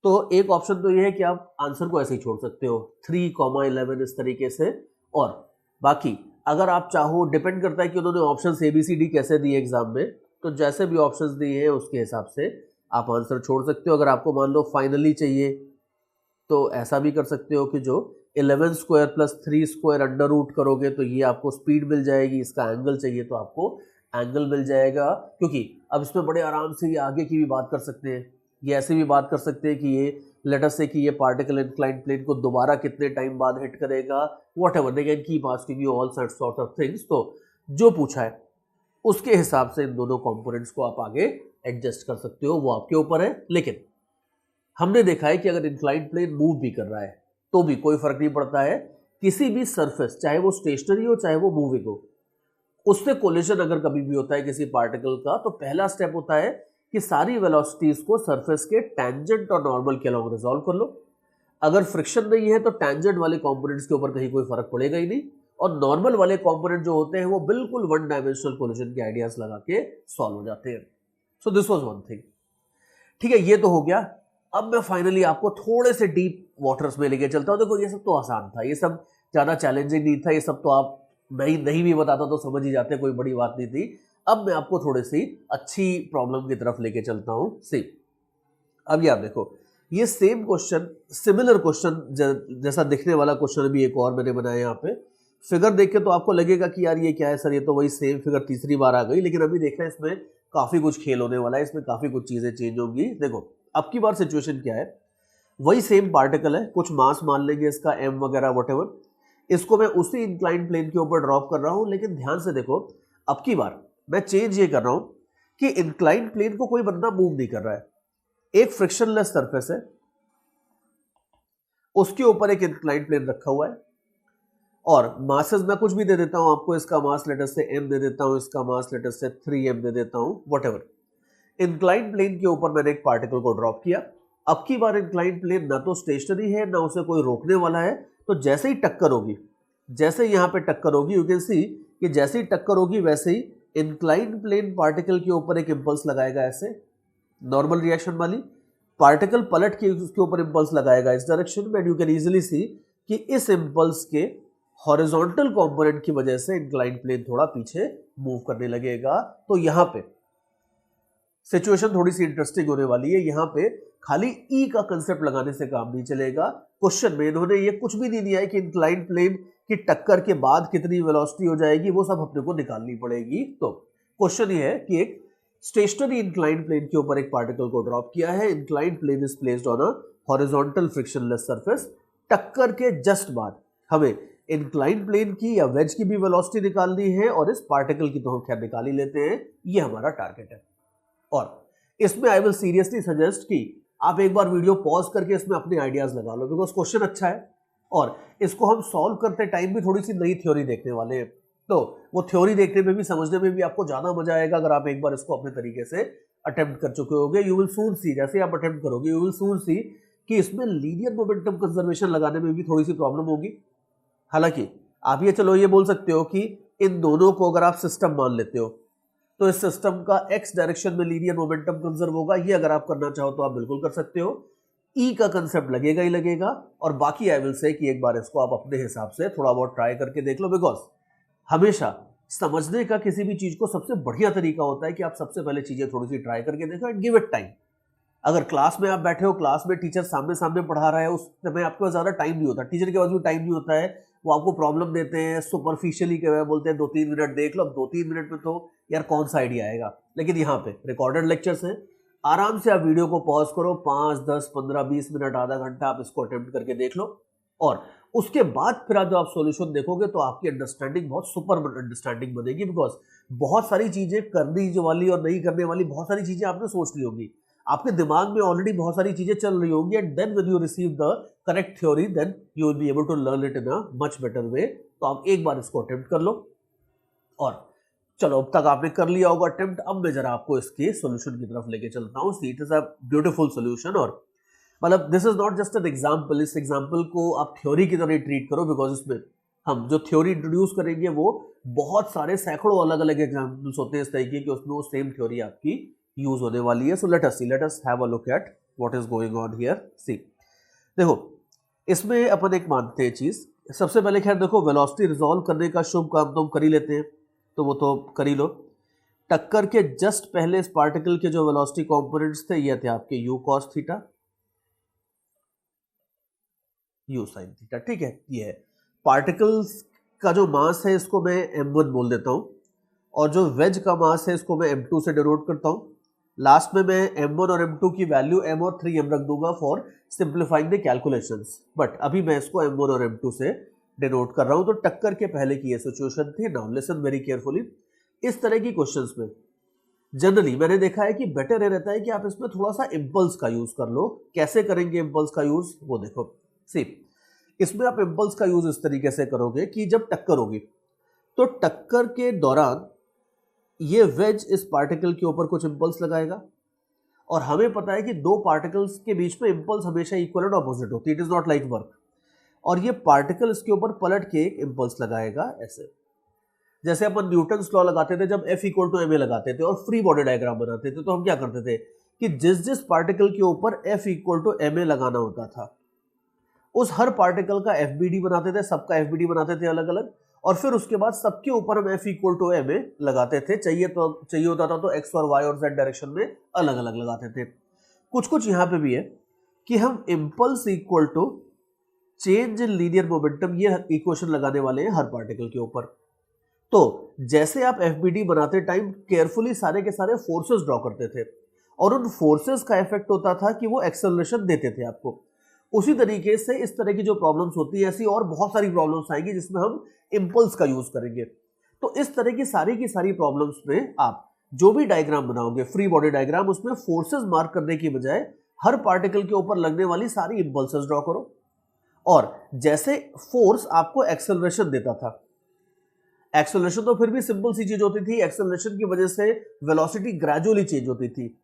[SPEAKER 1] तो एक ऑप्शन तो ये है कि आप आंसर को ऐसे ही छोड़ सकते हो 3, 11 इस तरीके से, और बाकी अगर आप चाहो, डिपेंड करता है कि उन्होंने ऑप्शन ABCD कैसे दिए एग्जाम में, तो जैसे भी ऑप्शंस दिए हैं उसके हिसाब से आप आंसर छोड़ सकते हो। अगर आपको मान लो फाइनली चाहिए तो ऐसा भी कर सकते हो कि जो 11² + 3² अंडर रूट करोगे तो ये आपको स्पीड मिल जाएगी, इसका एंगल चाहिए तो आपको एंगल मिल जाएगा, क्योंकि अब इसमें बड़े आराम से ये आगे की भी बात कर सकते हैं, ये ऐसे भी बात कर सकते हैं कि ये लेट अस से कि ये पार्टिकल इंक्लाइंड प्लेन को दोबारा कितने टाइम बाद हिट करेगा, whatever they can keep asking you all sort of things. तो जो पूछा है उसके हिसाब से इन दोनों कंपोनेंट्स को आप आगे एडजस्ट कर सकते हो, वो आपके ऊपर है। लेकिन हमने देखा है कि अगर इंक्लाइंड प्लेन मूव भी कर रहा है तो भी कोई फर्क नहीं पड़ता है, किसी भी सरफेस, चाहे वो स्टेशनरी हो चाहे वो मूविंग हो, उससे कोलिजन अगर कभी भी होता है किसी पार्टिकल का, तो पहला स्टेप होता है कि सारी वेलोसिटीज को सरफेस के टैंजेंट और नॉर्मल के अलॉन्ग रिजॉल्व कर लो। अगर फ्रिक्शन नहीं है तो टैंजेंट वाले कंपोनेंट्स के ऊपर कहीं कोई फर्क पड़ेगा ही नहीं, और नॉर्मल वाले कंपोनेंट जो होते हैं वो बिल्कुल वन डायमेंशनल कोलिजन के आइडियाज लगा के सॉल्व हो जाते हैं। So this was one thing. ठीक है, ये तो हो गया। अब मैं फाइनली आपको थोड़े से डीप वाटर्स में लेके चलता हूं। देखो ये सब तो आसान था, ये सब ज्यादा चैलेंजिंग नहीं था, ये सब तो आप नहीं भी बताता तो समझ ही जाते, कोई बड़ी बात नहीं थी। अब मैं आपको थोड़ी सी अच्छी प्रॉब्लम की तरफ लेके चलता हूं। सी अब ये आप देखो, ये सेम क्वेश्चन, सिमिलर क्वेश्चन जैसा दिखने वाला क्वेश्चन भी एक और मैंने बनाया यहाँ पे। फिगर देख के तो आपको लगेगा कि यार ये क्या है सर, ये तो वही सेम फिगर तीसरी बार आ गई, लेकिन अभी देखना है इसमें काफी कुछ खेल होने वाला है, इसमें काफी कुछ चीजें चेंज होंगी। देखो अब की बार सिचुएशन क्या है, वही सेम पार्टिकल है, कुछ मास मान लेंगे इसका m वगैरह व्हाटएवर, इसको मैं उसी इंक्लाइंड प्लेन के ऊपर ड्रॉप कर रहा हूं। लेकिन ध्यान से देखो, अब की बार मैं चेंज ये कर रहा हूं कि इंक्लाइंड प्लेन को कोई बंदा मूव नहीं कर रहा है, एक फ्रिक्शनलेस सरफेस है, उसके ऊपर एक इंक्लाइंड प्लेन रखा हुआ है, और मासेस मैं कुछ भी दे देता हूं आपको, इसका मास लेटर से m दे देता हूं, इसका मास लेटर से 3m दे देता हूं, व्हाटएवर। इंक्लाइंड प्लेन के ऊपर मैंने एक पार्टिकल को ड्रॉप किया। अब की बार इंक्लाइंड प्लेन ना तो स्टेशनरी है ना उसे कोई रोकने वाला है, तो जैसे ही टक्कर होगी, जैसे यहां पे टक्कर होगी, यू कैन सी कि जैसे ही टक्कर होगी वैसे ही इंक्लाइंड प्लेन पार्टिकल के ऊपर एक इंपल्स लगाएगा, ऐसे नॉर्मल रिएक्शन वाली, पार्टिकल पलट के उसके ऊपर इंपल्स लगाएगा इस डायरेक्शन में, and you can easily see कि इस इंपल्स के हॉरिजॉन्टल कंपोनेंट की वजह से इंक्लाइंड प्लेन थोड़ा पीछे मूव करने लगेगा। तो यहां पे सिचुएशन थोड़ी सी इंटरेस्टिंग होने वाली है। यहां पे खाली ई का कंसेप्ट लगाने से काम नहीं चलेगा। क्वेश्चन में इन्होंने ये कुछ भी नहीं दिया है कि इंक्लाइंड प्लेन की टक्कर के बाद कितनी वेलोसिटी हो जाएगी, वो सब अपने को निकालनी पड़ेगी। तो क्वेश्चन ये है कि एक स्टेशनरी इंक्लाइंड प्लेन के ऊपर एक पार्टिकल को ड्रॉप किया है, inclined plane is placed on a horizontal frictionless surface. टक्कर के जस्ट बाद हमें इंक्लाइंड प्लेन की या वेज की भी वेलोसिटी निकालनी है, और इस पार्टिकल की तो हम खैर निकाल ही लेते हैं, ये हमारा टारगेट है। और इसमें आई विल सीरियसली सजेस्ट कि आप एक बार वीडियो पॉज करके इसमें अपने आइडियाज लगा लो, बिकॉज क्वेश्चन अच्छा है और इसको हम सॉल्व करते टाइम भी थोड़ी सी नई थ्योरी देखने वाले हैं। तो वो थ्योरी देखने में भी, समझने में भी आपको ज्यादा मजा आएगा अगर आप एक बार इसको अपने तरीके से अटेम्प्ट कर चुके होगे। यू विल सून सी, जैसे आप अटेम्प्ट करोगे यू विल सून सी कि इसमें लीनियर मोमेंटम कंजर्वेशन लगाने में भी थोड़ी सी प्रॉब्लम होगी। हालांकि आप ये चलो ये बोल सकते हो कि इन दोनों को अगर आप सिस्टम मान लेते हो तो इस सिस्टम का एक्स डायरेक्शन में लीनियर मोमेंटम कंजर्व होगा। ये अगर आप करना चाहो तो आप बिल्कुल कर सकते हो। ई का कंसेप्ट लगेगा ही लगेगा, और बाकी आई विल से कि एक बार इसको आप अपने हिसाब से थोड़ा बहुत ट्राई करके देख लो, बिकॉज हमेशा समझने का किसी भी चीज को सबसे बढ़िया तरीका होता है कि आप सबसे पहले चीजें थोड़ी सी ट्राई करके देखो एंड गिव इट टाइम। अगर क्लास में आप बैठे हो, क्लास में टीचर सामने सामने पढ़ा रहा है, उस समय आपके पास ज्यादा टाइम नहीं होता, टीचर के पास भी टाइम नहीं होता है, वो आपको प्रॉब्लम देते हैं सुपरफिशियली के बोलते हैं 2-3 मिनट देख लो। अब 2-3 मिनट में तो यार कौन सा आइडिया आएगा। लेकिन यहाँ पे रिकॉर्डेड लेक्चर्स हैं, आराम से आप वीडियो को पॉज करो, 5, 10, 15, 20 मिनट, आधा घंटा आप इसको अटेम्प्ट करके देख लो, और उसके बाद फिर जब आप सॉल्यूशन देखोगे तो आपकी अंडरस्टैंडिंग बहुत सुपर अंडरस्टैंडिंग बनेगी। बिकॉज बहुत सारी चीजें करने वाली और नहीं करने वाली बहुत सारी चीजें आपने सोच ली होगी, आपके दिमाग में ऑलरेडी बहुत सारी चीजें चल रही होंगी, and then when you receive the correct theory then you will be able to learn it in a much better way. तो आप एक बार इसको अटेम्प्ट कर लो, और चलो अब तक आपने कर लिया होगा अटेम्प्ट। अब मैं जरा आपको इसके सॉल्यूशन की तरफ लेके चलता हूँ। It is a beautiful solution, और मतलब this is not just an example. इस एग्जाम्पल को आप थ्योरी की तरह ट्रीट करो, बिकॉज इसमें हम जो थ्योरी इंट्रोड्यूस करेंगे वो बहुत सारे सैकड़ों अलग अलग एग्जाम्पल्स होते हैं इस तरीके कि उसमें वो सेम थ्योरी आपकी यूज होने वाली है। So let us have a look at what is going on here. See देखो, इसमें अपन एक मानते हैं चीज, सबसे पहले खैर देखो वेलोसिटी रिजॉल्व करने का शुभ काम तो हम कर ही लेते हैं, तो वो तो कर ही लो। टक्कर के जस्ट पहले इस पार्टिकल के जो वेलोसिटी कंपोनेंट्स थे ये थे आपके you cos theta, you sine theta, ठीक है। ये है पार्टिकल्स का जो मास है, इसको मैं m1 बोल देता हूं, और जो वेज का मास है इसको मैं m2 से डिनोट करता हूं। लास्ट में मैं m1 और m2 की वैल्यू m और 3m रख दूंगा for simplifying the calculations, but अभी मैं इसको m1 और m2 से डिनोट कर रहा हूं। तो टक्कर के पहले की ये सिचुएशन थी। Now listen very carefully. इस तरह की क्वेश्चंस में जनरली मैंने देखा है कि बेटर ये रहता है कि आप इसमें थोड़ा सा इम्पल्स का यूज कर लो। कैसे करेंगे इम्पल्स का यूज, वो देखो। सी इसमें आप इम्पल्स का यूज इस तरीके से करोगे कि जब टक्कर होगी तो टक्कर के दौरान ये वेज इस पार्टिकल के ऊपर कुछ इम्पल्स लगाएगा, और हमें पता है कि दो पार्टिकल्स के बीच में इम्पल्स हमेशा इक्वल एंड ऑपोजिट होती है, it is not like work. और ये पार्टिकल इसके ऊपर पलट के एक इम्पल्स लगाएगा ऐसे, जैसे अपन न्यूटन्स लॉ लगाते थे जब F इक्वल टू ma लगाते थे और फ्री बॉडी डायग्राम बनाते थे, तो हम क्या करते थे कि जिस जिस पार्टिकल के ऊपर F इक्वल टू ma लगाना होता था उस हर पार्टिकल का FBD बनाते थे, सबका FBD बनाते थे अलग अलग, और फिर उसके बाद सबके ऊपर हम F इक्वल टू ma लगाते थे। चाहिए होता था तो x और y और z डायरेक्शन में अलग अलग लगाते थे। कुछ कुछ यहाँ पे भी है कि हम impulse equal to change in linear momentum ये इक्वेशन लगाने वाले हैं हर पार्टिकल के ऊपर। तो जैसे आप FBD बनाते टाइम केयरफुली सारे के सारे फोर्सेस ड्रॉ करते थे, और उन फोर्सेस का इफेक्ट होता था कि वो एक्सेलरेशन देते थे आपको। उसी तरीके से इस तरह की जो प्रॉब्लम्स होती है, ऐसी और बहुत सारी प्रॉब्लम्स आएंगी जिसमें हम इम्पल्स का यूज करेंगे। तो इस तरह की सारी प्रॉब्लम्स में आप जो भी डायग्राम बनाओगे, फ्री बॉडी डायग्राम, उसमें फोर्सेस मार्क करने की बजाय हर पार्टिकल के ऊपर लगने वाली सारी इम्पल्सेस ड्रॉ करो। और जैसे फोर्स आपको एक्सेलरेशन देता था, एक्सेलरेशन तो फिर भी सिंपल सी चीज होती थी, एक्सेलरेशन की वजह से वेलोसिटी ग्रेजुअली चेंज होती थी।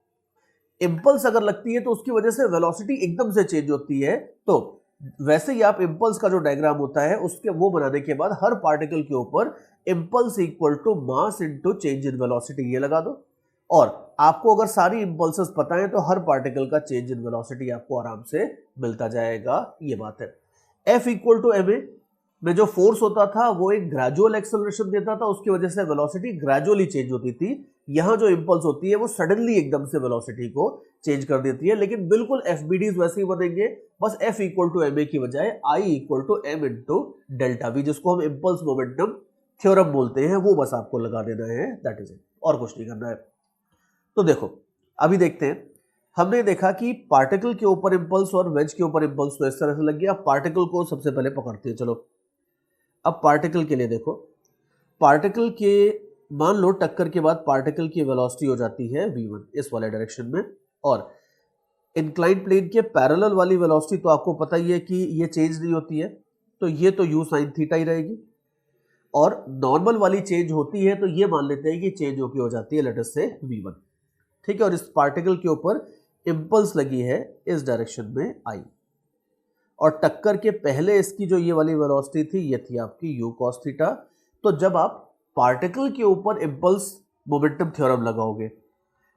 [SPEAKER 1] इंपल्स अगर लगती है तो उसकी वजह से वेलोसिटी एकदम से चेंज होती है। तो वैसे ही आप इंपल्स का जो डायग्राम होता है उसके वो बनाने के बाद हर पार्टिकल के ऊपर impulse equal to mass into change in velocity ये लगा दो, और आपको अगर सारी इंपल्सेस पता है तो हर पार्टिकल का चेंज इन वेलोसिटी आपको आराम से मिलता जाएगा। ये बात है। F इक्वल टू ma में जो फोर्स होता था वो एक ग्रेजुअल एक्सेलरेशन देता था, उसकी वजह से वेलोसिटी ग्रेजुअली चेंज होती थी। यहां जो इंपल्स होती है वो सडनली एकदम से वेलोसिटी को चेंज कर देती है, लेकिन बिल्कुल FBDs वैसे ही बनेंगे, बस F इक्वल टू ma की बजाय I equal to m into delta v, जिसको हम इंपल्स मोमेंटम थ्योरम बोलते हैं, वो बस आपको लगा देना है, दैट इज इट, और कुछ नहीं करना है। तो देखो अभी देखते हैं, हमने देखा कि पार्टिकल के ऊपर इंपल्स और वेज के ऊपर इंपल्स तो इस तरह से लग गया। अब पार्टिकल को सबसे पहले पकड़ते हैं। चलो अब पार्टिकल के लिए देखो, पार्टिकल के मान लो टक्कर के बाद पार्टिकल की वेलोसिटी हो जाती है v1 इस वाले डायरेक्शन में, और इंक्लाइंड प्लेन के पैरेलल वाली वेलोसिटी तो आपको पता ही है कि ये चेंज नहीं होती है, तो ये तो u sin थीटा ही रहेगी, और नॉर्मल वाली चेंज होती है तो ये मान लेते हैं कि चेंज होके हो जाती है लेट अस से v1, ठीक है। और इस पार्टिकल के ऊपर इंपल्स लगी है इस डायरेक्शन में I, और टक्कर के पहले इसकी जो ये वाली वेलोसिटी थी ये थी आपकी u cos थीटा। तो जब आप पार्टिकल के ऊपर इंपल्स मोमेंटम थ्योरम लगाओगे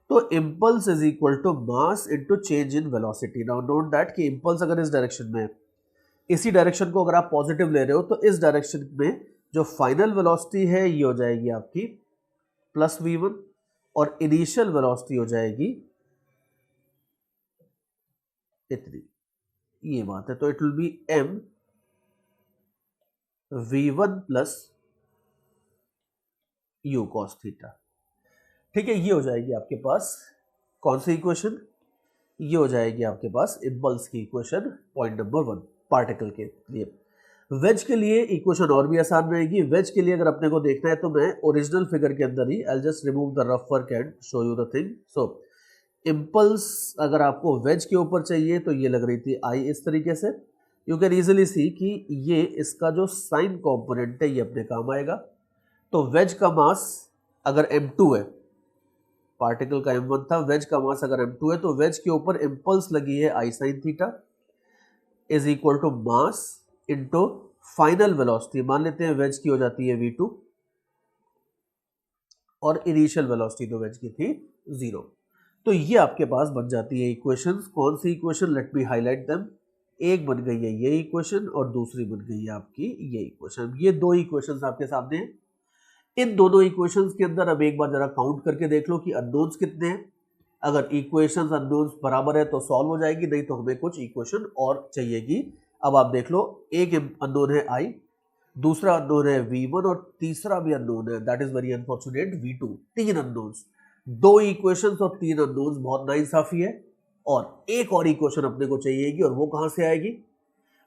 [SPEAKER 1] तो impulse is equal to mass into change in velocity. Now note that कि इम्पल्स अगर इस डायरेक्शन में है, इसी डायरेक्शन को अगर आप पॉजिटिव ले रहे हो तो इस डायरेक्शन में जो फाइनल वेलोसिटी है ये हो जाएगी आपकी प्लस v1 और इनिशियल वेलोसिटी हो जाएगी इतनी, ये बात है। तो it will be m v1 plus u cos theta. ठीक है, ये हो जाएगी आपके पास कौन सी इक्वेशन, ये हो जाएगी आपके पास इम्पल्स की इक्वेशन पॉइंट नंबर 1 पार्टिकल के लिए। वेज के लिए इक्वेशन और भी आसान रहेगी। वेज के लिए अगर अपने को देखना है तो मैं ओरिजिनल फिगर के अंदर ही I just remove the rough work and show you the thing. So impulse अगर आपको वेज के ऊपर चाहिए तो ये लग रही थी आई इस तरीके से। यू कैन इजिली सी कि ये इसका जो साइन कॉम्पोनेंट है ये अपने काम आएगा। तो वेज का मास अगर m2 है, पार्टिकल का m1 था, वेज का मास अगर m2 है तो वेज के ऊपर इम्पल्स लगी है I sine theta is equal to mass into final velocity. मान लेते हैं वेज की हो जाती है v2 और इनिशियल वेलोसिटी तो वेज की थी 0। तो ये आपके पास बन जाती है इक्वेशंस। कौन सी equation, let me highlight them. एक बन गई है ये इक्वेशन और दूसरी बन गई है आपकी ये इक्वेशन। ये दो इक्वेशंस आपके सामने हैं। इन दोनों इक्वेशंस के अंदर अब एक बार जरा काउंट करके देख लो कि अननोन्स कितने हैं। अगर इक्वेशंस अननोन्स बराबर है तो सॉल्व हो जाएगी, नहीं तो हमें कुछ इक्वेशन और चाहिएगी। अब आप देख लो, एक अननोन है i, दूसरा अननोन है v1 और तीसरा भी अननोन है, that is very unfortunate v2। तीन अननोन्स, दो इक्वेशंस और तीन अननोन्स, बहुत नाइंसाफी है। और एक और इक्वेशन अपने को चाहिएगी और वो कहां से आएगी।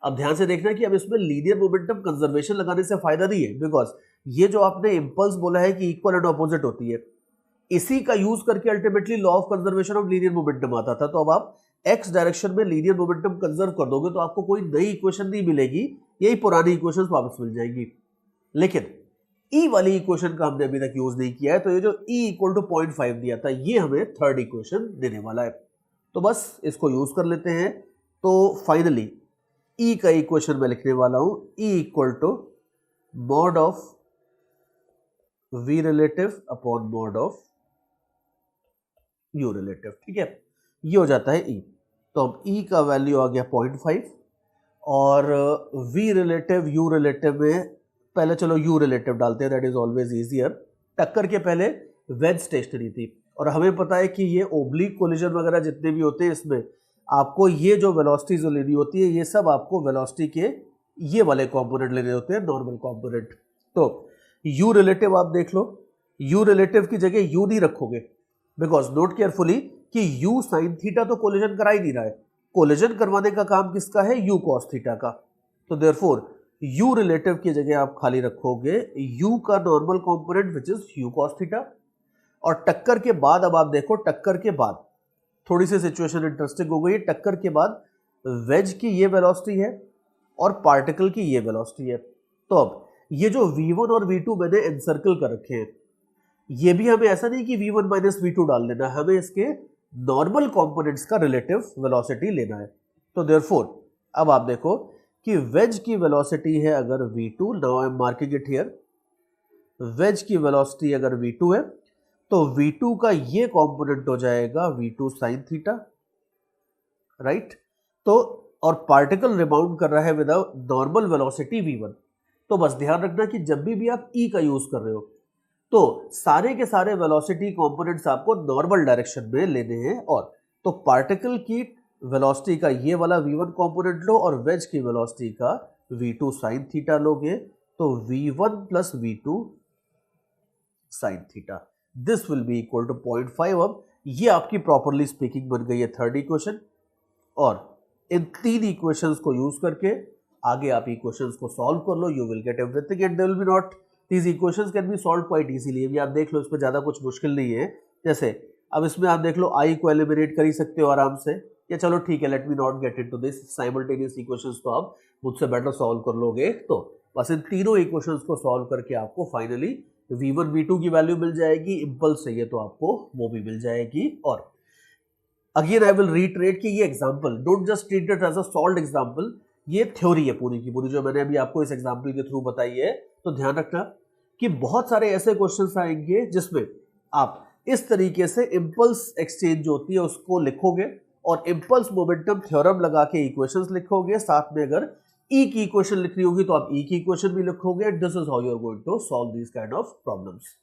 [SPEAKER 1] अब ध्यान से देखना कि अब इसमें लीनियर मोमेंटम कंजर्वेशन लगाने से फायदा नहीं है, बिकॉज ये जो आपने इंपल्स बोला है कि इक्वल एंड ऑपोजिट होती है, इसी का यूज करके ultimately law of conservation of linear momentum आता था। तो अब आप एक्स डायरेक्शन में लीनियर मोमेंटम कंजर्व कर दोगे तो आपको कोई नई इक्वेशन नहीं मिलेगी, यही पुरानी इक्वेशन वापस मिल जाएगी। लेकिन ई वाली इक्वेशन का हमने अभी तक यूज नहीं किया है, तो ये जो ई इक्वल टू 0.5 दिया था ये हमें थर्ड इक्वेशन देने वाला है। तो बस इसको यूज कर लेते हैं। तो फाइनली ई का इक्वेशन मैं लिखने वाला हूं, e equal to mod of v relative upon mod of u relative. ठीक है, ये हो जाता है ई। तो अब ई का वैल्यू आ गया 0.5 और वी रिलेटिव यू रिलेटिव में पहले चलो यू रिलेटिव डालते हैं, दैट इज ऑलवेज इजियर। टक्कर के पहले वेज स्टेशनरी थी और हमें पता है कि ये ओब्लिक कोलिजन वगैरह जितने भी होते हैं इसमें आपको ये जो वेलोसिटी जो लेनी होती है ये सब आपको वेलोसिटी के ये वाले कंपोनेंट लेने होते हैं, नॉर्मल कंपोनेंट। तो यू रिलेटिव आप देख लो, यू रिलेटिव की जगह यू नहीं रखोगे, बिकॉज नोट केयरफुली कि यू साइन थीटा तो कोलिजन करा ही नहीं रहा है। कोलिजन करवाने का काम किसका है, यू कॉस थीटा का। तो देयरफॉर यू रिलेटिव की जगह आप खाली रखोगे यू का normal component which is you cos theta. और टक्कर के बाद अब आप देखो, टक्कर के बाद थोड़ी सी सिचुएशन इंटरेस्टिंग हो गई। टक्कर के बाद वेज की ये वेलोसिटी है और पार्टिकल की ये वेलोसिटी है। तो अब ये जो v1 और v2 मैंने एनसर्कल कर रखे हैं, ये भी हमें ऐसा नहीं कि v1 माइनस v2 डाल देना, हमें इसके नॉर्मल कंपोनेंट्स का रिलेटिव वेलोसिटी लेना है। तो देयरफॉर अब आप देखो कि वेज की वेलोसिटी है अगर v2, now I am marking it here, wedge की वेलोसिटी अगर v2 है तो v2 का ये कंपोनेंट हो जाएगा v2 sin थीटा, राइट। तो और पार्टिकल रिबाउंड कर रहा है विद नॉर्मल वेलोसिटी v1। तो बस ध्यान रखना कि जब भी आप e का यूज कर रहे हो तो सारे के सारे वेलोसिटी कंपोनेंट्स आपको नॉर्मल डायरेक्शन में लेने हैं। और तो पार्टिकल की वेलोसिटी का ये वाला v1 कंपोनेंट लो और वेज की वेलोसिटी का v2 sin थीटा लोगे तो v1 plus v2 sin theta, this will be equal to 0.5। अब ये आपकी प्रॉपरली स्पीकिंग बन गई है थर्ड इक्वेशन। और इन तीन इक्वेशंस को यूज करके आगे आप इक्वेशंस को सॉल्व कर लो, you will get everything and there will be not, these equations can be solve quite easily. अभी आप देख लो, इसमें ज्यादा कुछ मुश्किल नहीं है। जैसे अब इसमें आप देख लो आई को एलिमिनेट कर ही सकते हो आराम से, या चलो ठीक है let me not get into this simultaneous equations, तो आप मुझसे बेटर सॉल्व कर लोगे। तो बस इन तीनों इक्वेशंस को सॉल्व करके आपको फाइनली v1 v2 की वैल्यू मिल जाएगी, इम्पल्स चाहिए तो आपको वो भी मिल जाएगी। और अगेन आई विल रीट्रेट कि ये example, don't just treat it as a solved example, ये थ्योरी है पूरी की पूरी जो मैंने अभी आपको इस एग्जांपल के थ्रू बताई है। तो ध्यान रखना कि बहुत सारे ऐसे क्वेश्चंस आएंगे जिसमें आप इस तरीके से इम्पल्स एक्सचेंज जो होती है उसको लिखोगे और इम्पल्स मोमेंटम थ्योरम लगा के इक्वेशंस लिखोगे। साथ में अगर ई की इक्वेशन लिखनी होगी तो आप ई की इक्वेशन भी लिखोगे। This is how you are going to solve these kind of problems.